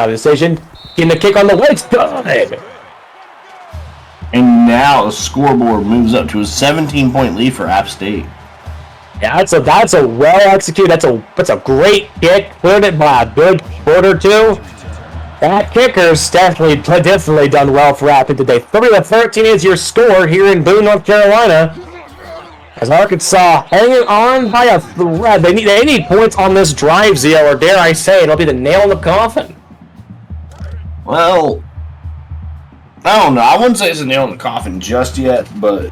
decision. Getting the kick on the legs. Good. And now the scoreboard moves up to a 17-point lead for App State. Yeah, that's a well executed. That's a great kick. Cleared it by a good foot or 2. That kicker's definitely done well for App State today. 30-13 is your score here in Boone, North Carolina. As Arkansas hanging on by a thread. They need points on this drive, Zio, or dare I say, it'll be the nail in the coffin. Well, I don't know. I wouldn't say it's a nail in the coffin just yet, but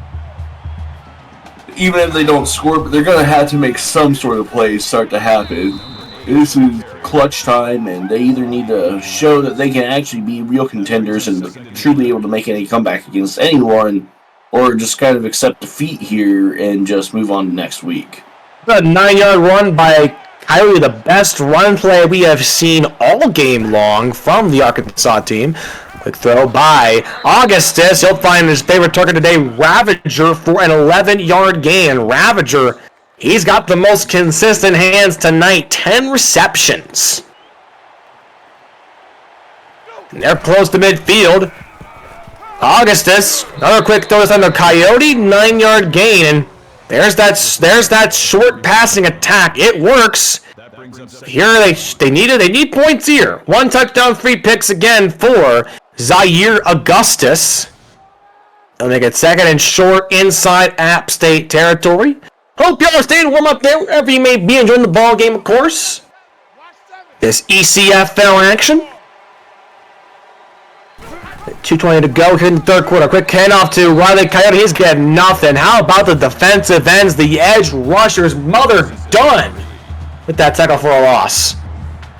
even if they don't score, they're going to have to make some sort of plays start to happen. This is clutch time, and they either need to show that they can actually be real contenders and truly able to make any comeback against anyone, or just kind of accept defeat here and just move on to next week. A 9-yard run by Kyrie, the best run play we have seen all game long from the Arkansas team. Quick throw by Augustus. He'll find his favorite target today, Ravager, for an 11-yard gain. Ravager, he's got the most consistent hands tonight, 10 receptions. And they're close to midfield. Augustus, another quick throw this on the Coyote, 9-yard gain, and there's that short passing attack. It works. Here they need points here. 1 touchdown, 3 picks again for Zaire Augustus. They'll make it 2nd and short inside App State territory. Hope y'all are staying warm up there wherever you may be enjoying the ball game, of course. This ECFL action. 2:20 to go here in the 3rd quarter. Quick handoff to Riley Coyote. He's getting nothing. How about the defensive ends, the edge rushers? Mother done with that tackle for a loss.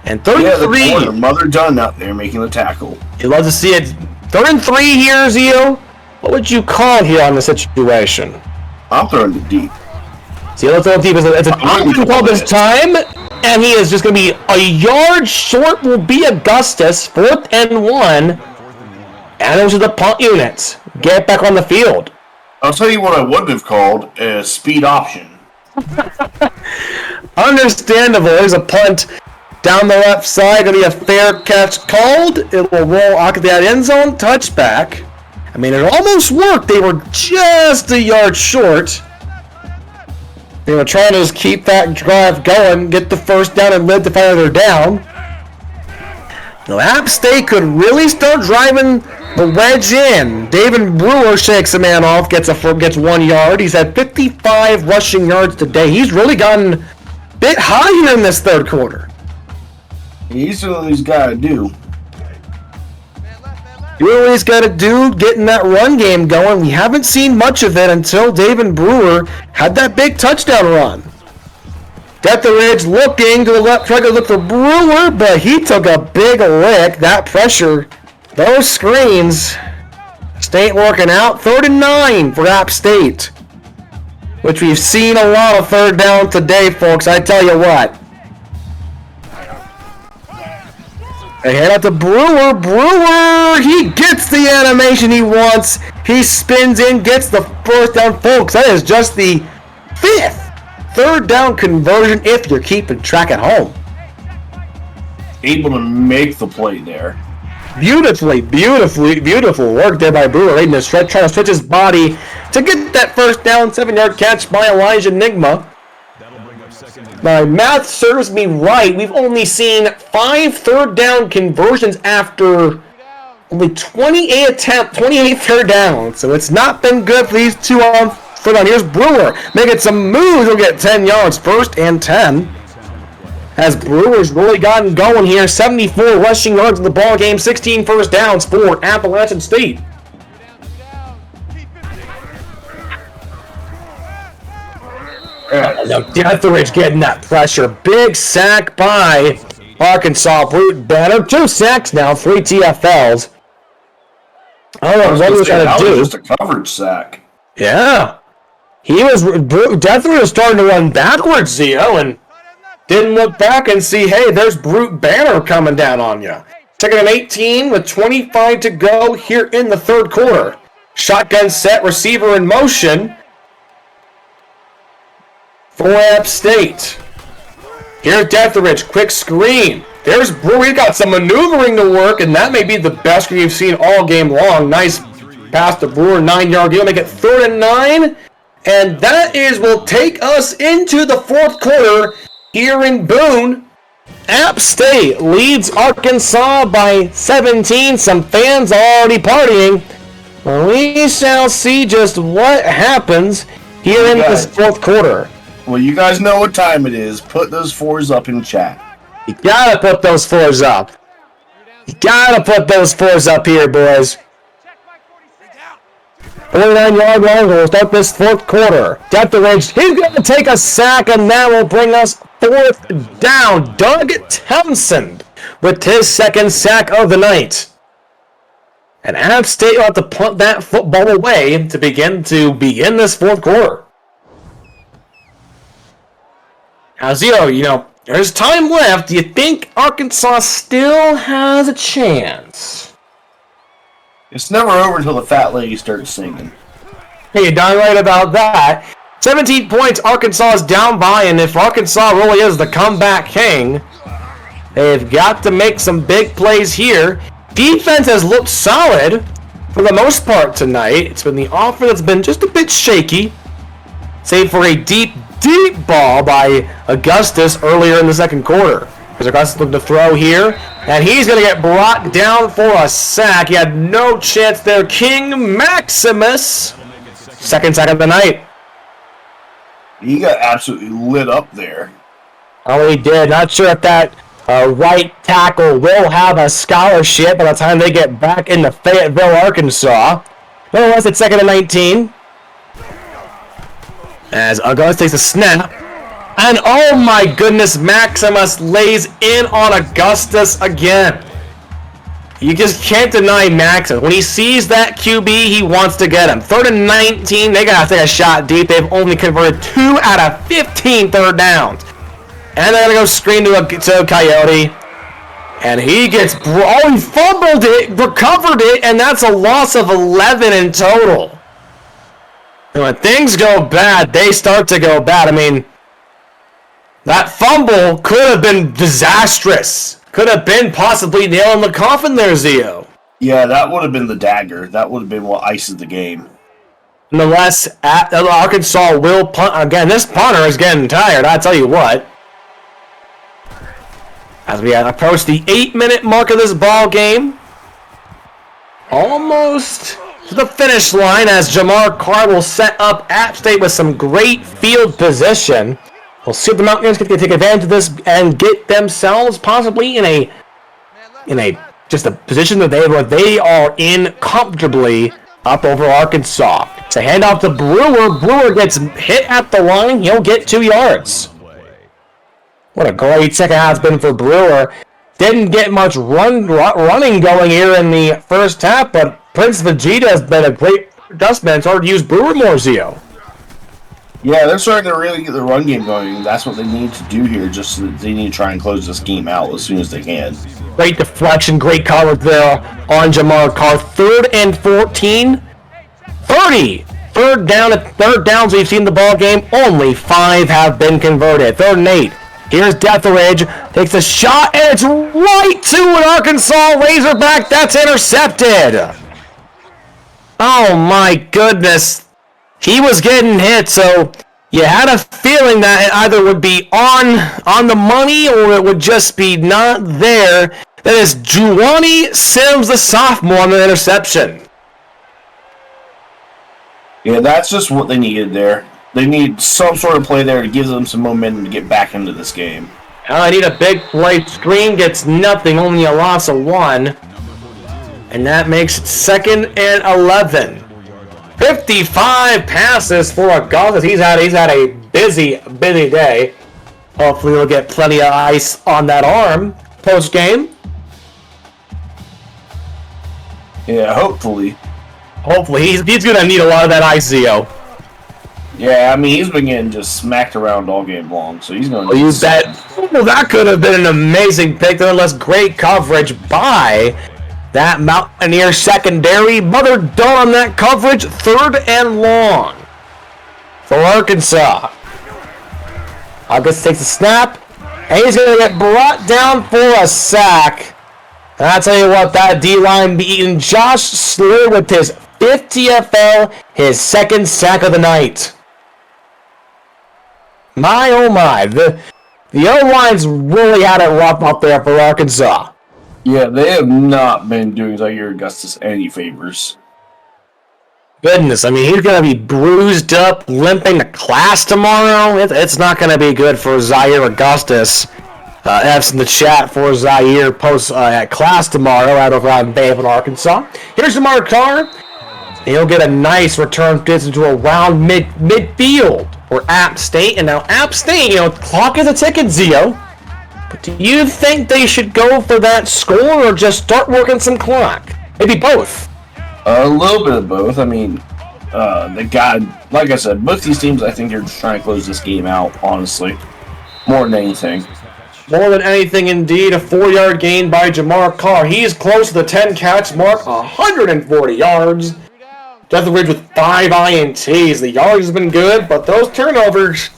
And 33. Yeah, the Mother done out there making the tackle. You'd love to see it. 3rd and 3 here, Zio. What would you call here on the situation? I'm throwing it deep. See, let's throw deep. It's an option call this time, and he is just going to be a yard short. Will be Augustus. 4th and 1. And those are the punt units. Get back on the field. I'll tell you what I wouldn't have called a speed option. Understandable. There's a punt down the left side. Going to be a fair catch called. It will roll out of that end zone. Touchback. I mean, it almost worked. They were just a yard short. They were trying to just keep that drive going, get the first down, and live to find another down. Now, App State could really start driving the wedge in. David Brewer shakes a man off, gets 1 yard. He's had 55 rushing yards today. He's really gotten a bit higher in this 3rd quarter. He's doing what he's got to do. Doing what he's got to do, getting that run game going. We haven't seen much of it until David Brewer had that big touchdown run. Detheridge looking to the left, trying to look for Brewer, but he took a big lick. That pressure, those screens, State working out. 3rd and 9 for App State, which we've seen a lot of 3rd down today, folks. I tell you what. They head out to Brewer. Brewer, he gets the animation he wants. He spins in, gets the 1st down, folks. That is just the 5th 3rd down conversion if you're keeping track at home. able to make the play there. Beautiful work there by Brewer, right in the stretch, trying to switch his body to get that first down, 7-yard catch by Elijah Nigma. My math serves me right. We've only seen 5 third down conversions after only 28 third downs. So it's not been good for these two on third down. Here's Brewer making some moves. He'll get 10 yards, 1st and 10. As Brewer's really gotten going here. 74 rushing yards in the ball game, 16 first downs for Appalachian State. Now Deatheridge getting that pressure. Big sack by Arkansas. Brute Banner. 2 sacks now, 3 TFLs. I don't know what he was going to do. Just a coverage sack. Yeah. Deatheridge was starting to run backwards, Zio, and didn't look back and see, hey, there's Brute Banner coming down on you. 2nd and 18 with 25 to go here in the 3rd quarter. Shotgun set, receiver in motion for App State. Here's Deatheridge, quick screen. There's Brewer, he's got some maneuvering to work, and that may be the best you've seen all game long. Nice pass to Brewer, 9-yard deal, make it 3rd and 9. And that will take us into the 4th quarter here in Boone. App State leads Arkansas by 17. Some fans are already partying. We shall see just what happens here in this 4th quarter. Well, you guys know what time it is. Put those 4s up in chat. You gotta put those 4s up. You gotta put those 4s up here, boys. 49-yard line will start this 4th quarter. Deatheridge, he's going to take a sack, and that will bring us 4th down. Doug Townsend with his 2nd sack of the night. And App State will have to punt that football away to begin this 4th quarter. Now, Zio, there's time left. Do you think Arkansas still has a chance? It's never over until the fat lady starts singing. Hey, you're darn right about that. 17 points Arkansas is down by, and if Arkansas really is the comeback king, they've got to make some big plays here. Defense has looked solid for the most part tonight. It's been the offense that's been just a bit shaky, save for a deep ball by Augustus earlier in the 2nd quarter. There's Augustus looking to throw here, and he's going to get brought down for a sack. He had no chance there. King Maximus, 2nd sack of the night. He got absolutely lit up there. Oh, he did. Not sure if that right tackle will have a scholarship by the time they get back into Fayetteville, Arkansas. Nonetheless, it's 2nd and 19. As Augustus takes a snap. And oh my goodness, Maximus lays in on Augustus again. You just can't deny Maximus. When he sees that QB, he wants to get him. 3rd and 19, they got to take a shot deep. They've only converted 2 out of 15 third downs. And they're going to go screen to Coyote. And he gets, he fumbled it, recovered it, and that's a loss of 11 in total. And when things go bad, they start to go bad. I mean, that fumble could have been disastrous. Could have been possibly nail in the coffin there, Zio. Yeah, that would have been the dagger. That would have been what ices the game. Nonetheless, Arkansas will punt. Again, this punter is getting tired, I tell you what. As we approach the 8-minute mark of this ball game. Almost to the finish line as Jamar Carr will set up App State with some great field position. We'll see if the Mountaineers can take advantage of this and get themselves possibly in a just a position that they are in comfortably up over Arkansas. It's a handoff to Brewer. Brewer gets hit at the line. He'll get 2 yards. What a great second half it's been for Brewer. Didn't get much running going here in the first half, but Prince Vegeta has been a great adjustment. It's hard to use Brewer more, Zio. Yeah, they're starting to really get the run game going. That's what they need to do here, just so that they need to try and close this game out as soon as they can. Great deflection, great coverage there on Jamar Carr. 3rd and 14. 30. Third downs we've seen the ball game. Only 5 have been converted. 3rd and 8. Here's Deathridge, takes a shot, and it's right to an Arkansas Razorback. That's intercepted. Oh my goodness. He was getting hit, so you had a feeling that it either would be on the money or it would just be not there. That is Juwani Sims, the sophomore, on the interception. Yeah, that's just what they needed there. They need some sort of play there to give them some momentum to get back into this game. I need a big play. Screen gets nothing, only a loss of 1. And that makes it 2nd and 11. 55 passes for Augustus. He's had a busy day. Hopefully he'll get plenty of ice on that arm post-game. Yeah, hopefully. Hopefully. He's going to need a lot of that ice, Zio. Yeah, I mean, he's been getting just smacked around all game long, so he's going to use that. Well, that could have been an amazing pick, nonetheless. Great coverage by that Mountaineer secondary. Mother done on that coverage. 3rd and long for Arkansas. August takes a snap, and he's going to get brought down for a sack. And I'll tell you what, that D-line beating Josh Slur with his 5th TFL, his 2nd sack of the night. My, oh my. The O-line's really had it rough up there for Arkansas. Yeah, they have not been doing Zaire Augustus any favors. Goodness, I mean, he's going to be bruised up, limping to class tomorrow. It's not going to be good for Zaire Augustus. F's in the chat for Zaire post at class tomorrow out over on Banff in Arkansas. Here's Jamar Carr. He'll get a nice return distance to around midfield for App State. And now App State, clock is a ticking, Zio. But do you think they should go for that score or just start working some clock? Maybe both. A little bit of both. I mean, they got, like I said, both these teams, I think, are just trying to close this game out, honestly. More than anything. More than anything, indeed, a 4-yard gain by Jamar Carr. He's close to the 10-catch mark, 140 yards. Deathridge with 5 INTs. The yards has been good, but those turnovers,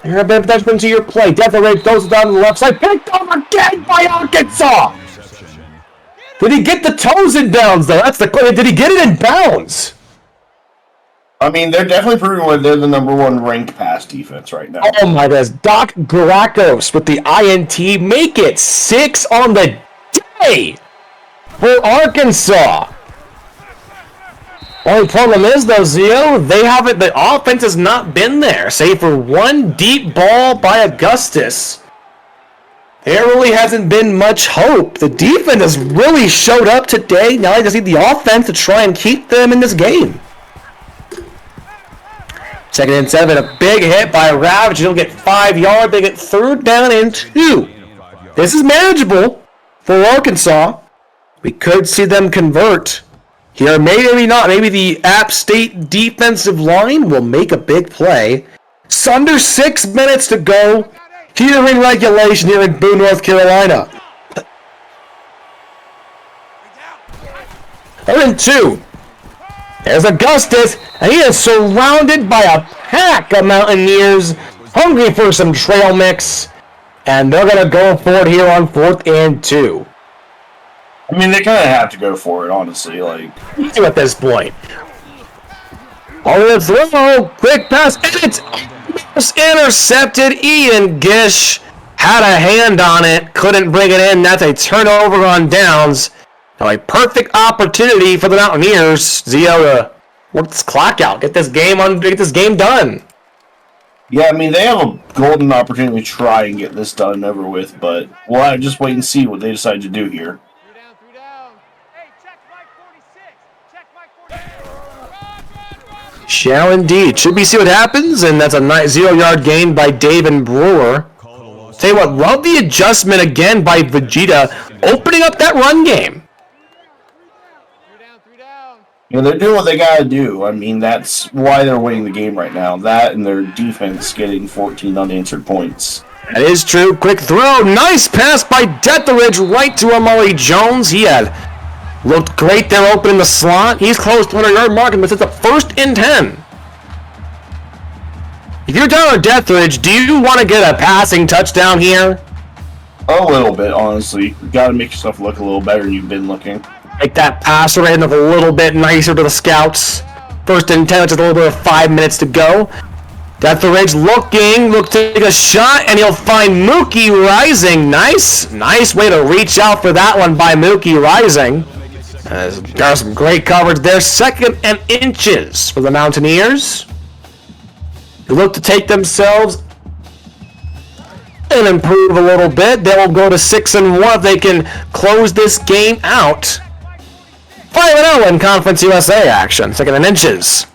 they're a bit detriment to your play. Deathridge goes down to the left side, picked up again by Arkansas. Did he get the toes in bounds, though? That's the question. Did he get it in bounds? I mean, they're definitely proving why they're the #1 ranked pass defense right now. Oh my goodness. Doc Garakos with the INT. Make it 6 on the day for Arkansas. Only problem is, though, Zio, the offense has not been there, save for one deep ball by Augustus. There really hasn't been much hope. The defense has really showed up today. Now I just need the offense to try and keep them in this game. 2nd and 7, a big hit by Ravage. He'll get 5 yards. They get 3rd down and 2. This is manageable for Arkansas. We could see them convert here. Maybe not. Maybe the App State defensive line will make a big play. It's under 6 minutes to go here in regulation here in Boone, North Carolina. 3rd and 2. There's Augustus, and he is surrounded by a pack of Mountaineers hungry for some trail mix, and they're going to go for it here on 4th and 2. I mean, they kind of have to go for it, honestly. At this point. Oh, throw, quick pass, and it's intercepted. Ian Gish had a hand on it, couldn't bring it in. That's a turnover on downs. Now a perfect opportunity for the Mountaineers, Zio, to work this clock out, get this game done. Yeah, I mean, they have a golden opportunity to try and get this done and over with, but we'll have to just wait and see what they decide to do here. 3 down. Hey, check Mike 46. Check Mike 46. Shall indeed. Should we see what happens? And that's a nice 0-yard gain by David Brewer. Tell you what, love the adjustment again by Vegeta, opening up that run game. 3 down. They're doing what they gotta do. I mean, that's why they're winning the game right now. That and their defense getting 14 unanswered points. That is true. Quick throw. Nice pass by Deathridge right to Amari Jones. He had looked great there opening the slot. He's close to the 100-yard mark, but it's a 1st and 10. If you're Tyler Deathridge, do you want to get a passing touchdown here? A little bit, honestly. You gotta make yourself look a little better than you've been looking. Make that passer end up a little bit nicer to the scouts. First and 10, just a little bit of 5 minutes to go. Deathridge look to take a shot, and he'll find Mookie Rising. Nice way to reach out for that one by Mookie Rising. Got some great coverage there. 2nd and inches for the Mountaineers. They look to take themselves and improve a little bit. They will go to 6-1 if they can close this game out. 5-0 in Conference USA action. 2nd and inches.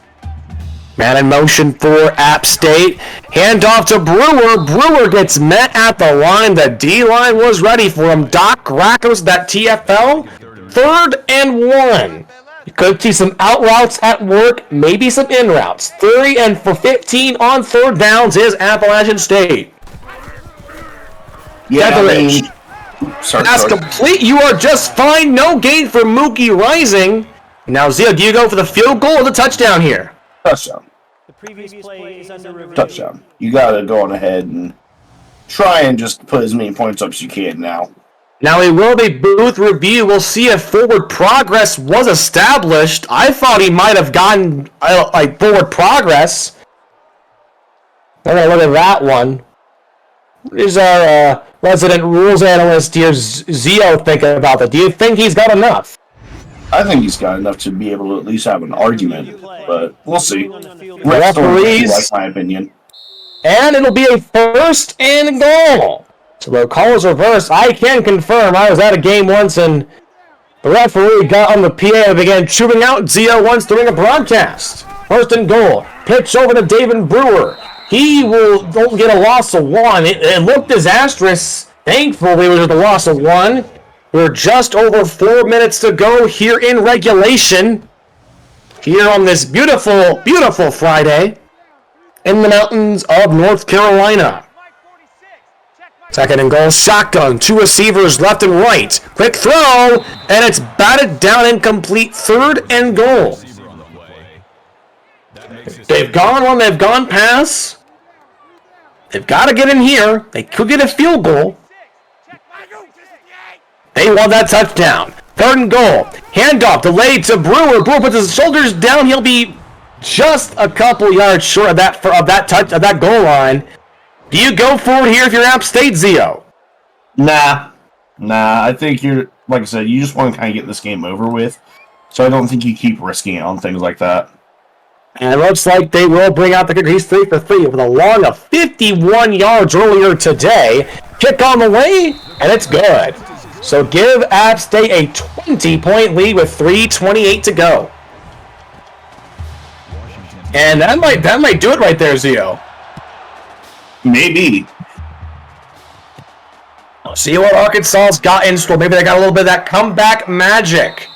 Man in motion for App State. Handoff to Brewer. Brewer gets met at the line. The D-line was ready for him. Doc Rackos, that TFL. 3rd and 1. You could see some out routes at work, maybe some in routes. 30 and for 15 on 3rd downs is Appalachian State. Yeah, Deathridge. That's complete. You are just fine. No gain for Mookie Rising. Now, Zio, do you go for the field goal or the touchdown here? Touchdown. The previous play is under review. Touchdown. You gotta go on ahead and try and just put as many points up as you can now. Now, it will be booth review. We'll see if forward progress was established. I thought he might have gotten, forward progress. I'm going to look at that one. What is our resident rules analyst here, Zio, thinking about that? Do you think he's got enough? I think he's got enough to be able to at least have an argument, but we'll see. Referees, like my opinion. And it'll be a 1st and goal. So the call is reversed. I can confirm I was at a game once and the referee got on the PA and began chewing out Zio once during a broadcast. 1st and goal. Pitch over to David Brewer. He don't get a loss of 1. It looked disastrous. Thankfully, it was a loss of 1. We're just over 4 minutes to go here in regulation. Here on this beautiful, beautiful Friday in the mountains of North Carolina. 2nd and goal, shotgun, 2 receivers left and right. Quick throw, and it's batted down incomplete. 3rd and goal. They've gone pass. They've got to get in here. They could get a field goal. They want that touchdown. 3rd and goal. Handoff delayed to Brewer. Brewer puts his shoulders down. He'll be just a couple yards short of that goal line. Do you go for it here if you're App State, Zio? Nah. I think like I said, you just want to kind of get this game over with. So I don't think you keep risking it on things like that. And it looks like they will bring out the kicker. He's 3 for 3 with a long of 51 yards earlier today. Kick on the way, and it's good. So give App State a 20-point lead with 3:28 to go. And that might do it right there, Zio. Maybe. See what Arkansas's got in store. Maybe they got a little bit of that comeback magic.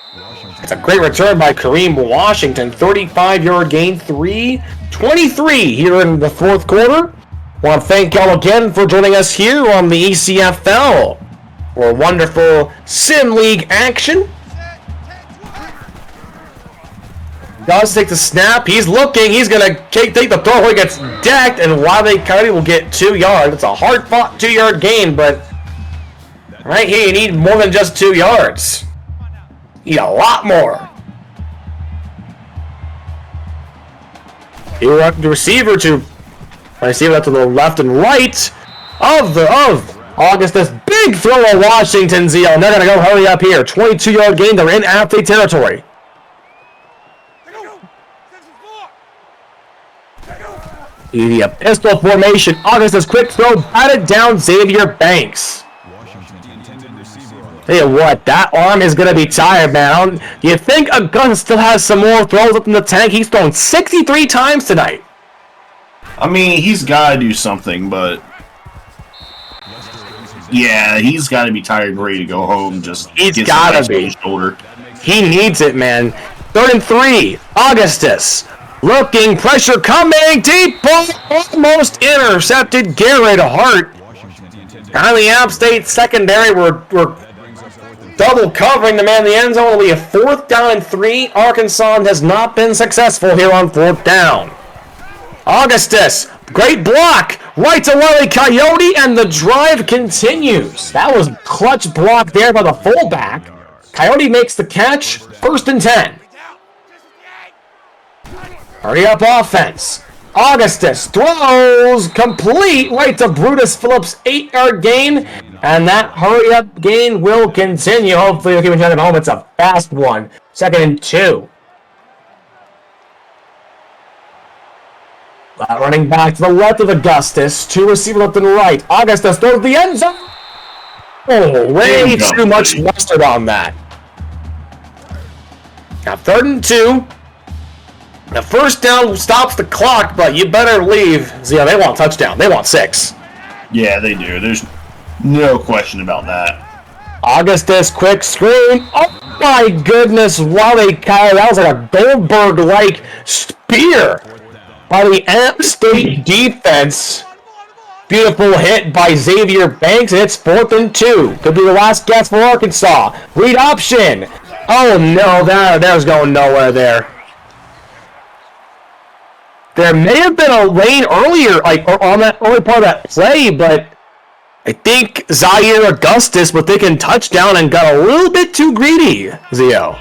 It's a great return by Kareem Washington. 35-yard gain, 3:23 here in the 4th quarter. Want to thank y'all again for joining us here on the ECFL for wonderful Sim League action. Does take the snap. He's looking. He's going to take the throw. He gets decked, and Wiley County will get 2 yards. It's a hard-fought 2-yard gain, but right here you need more than just 2 yards. You need a lot more. You want the receiver to out to the left and right of Augustus. Big throw of Washington, Zio. And they're going to go hurry up here. 22-yard gain. They're in App State territory. The pistol formation. Augustus quick throw. Batted down Xavier Banks. Tell you what, that arm is going to be tired, man. Do you think Augustus still has some more throws up in the tank? He's thrown 63 times tonight. I mean, he's got to do something, but yeah, he's got to be tired and ready to go home. He's got to be. Shoulder. He needs it, man. 3rd and 3. Augustus looking, pressure coming, deep ball, almost intercepted. Garrett Hart. On the App State secondary, we're double covering the man in the end zone. Only a 4th down and 3. Arkansas has not been successful here on 4th down. Augustus Great block. Right to Wile Coyote, and the drive continues. That was clutch block there by the fullback. Coyote makes the catch. 1st and 10. Hurry up offense. Augustus throws complete right to Brutus Phillips, 8-yard gain, and that hurry up gain will continue. Hopefully we'll keep it at home. It's a fast one. 2nd and 2. Running back to the left of Augustus. 2 receivers left and right. Augustus throws the end zone. Oh, way too much mustard on that. Now 3rd and 2. The 1st down stops the clock, but you better leave. Zio, they want a touchdown. They want 6. Yeah, they do. There's no question about that. Augustus, quick screen. Oh my goodness, Wally Kyle. That was like a Goldberg-like spear by the App State defense. Beautiful hit by Xavier Banks, and it's 4th and 2. Could be the last guess for Arkansas. Read option. Oh no, there's going nowhere there. There may have been a lane earlier, or on that early part of that play, but I think Zaire Augustus was thinking touchdown and got a little bit too greedy, Zio.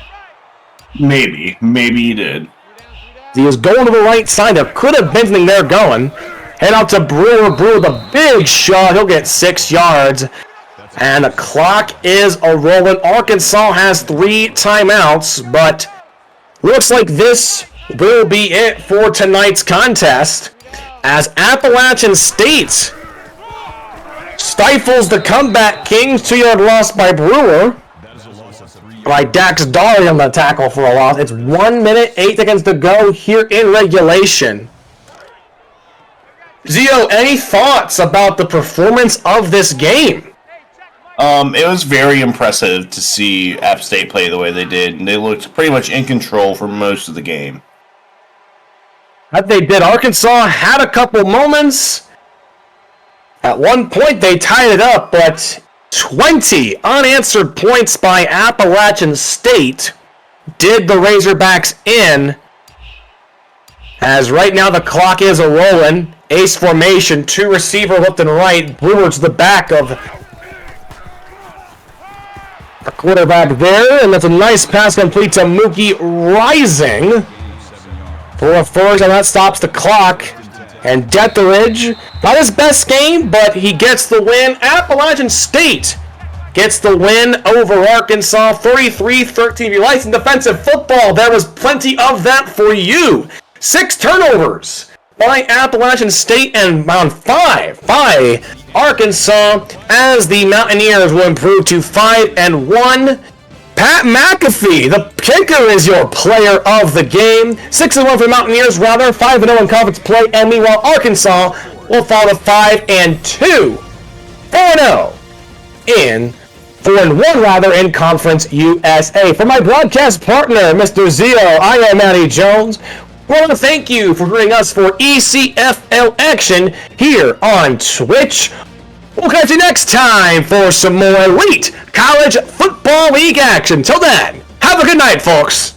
Maybe he did. He was going to the right side. There could have been something there going. Head out to Brewer. Brewer, the big shot. He'll get 6 yards. And the clock is a-rolling. Arkansas has 3 timeouts, but looks like this will be it for tonight's contest as Appalachian State stifles the comeback Kings. 2-yard loss by Brewer. By Dax Dari on the tackle for a loss. It's 1 minute, 8 seconds to go here in regulation. Zio, any thoughts about the performance of this game? It was very impressive to see App State play the way they did, and they looked pretty much in control for most of the game. They did. Arkansas had a couple moments. At one point, they tied it up, but 20 unanswered points by Appalachian State did the Razorbacks in. As right now the clock is a-rolling. Ace formation, 2 receiver left and right. Brewer to the back of the quarterback there, and that's a nice pass complete to Mookie Rising for a 1st, and that stops the clock. And Detheridge, not his best game, but he gets the win. Appalachian State gets the win over Arkansas, 33-13. If you like some defensive football, there was plenty of that for you. 6 turnovers by Appalachian State and round 5 by Arkansas, as the Mountaineers will improve to 5-1. Pat McAfee, the kicker, is your player of the game. 6-1 for the Mountaineers, rather. 5-0 in conference play. And meanwhile, Arkansas will fall to 5-2. 4-0 in 4-1 rather in Conference USA. For my broadcast partner, Mr. Zio, I am Matty Jones. We want to thank you for joining us for ECFL action here on Twitch. We'll catch you next time for some more elite college football league action. Till then, have a good night, folks.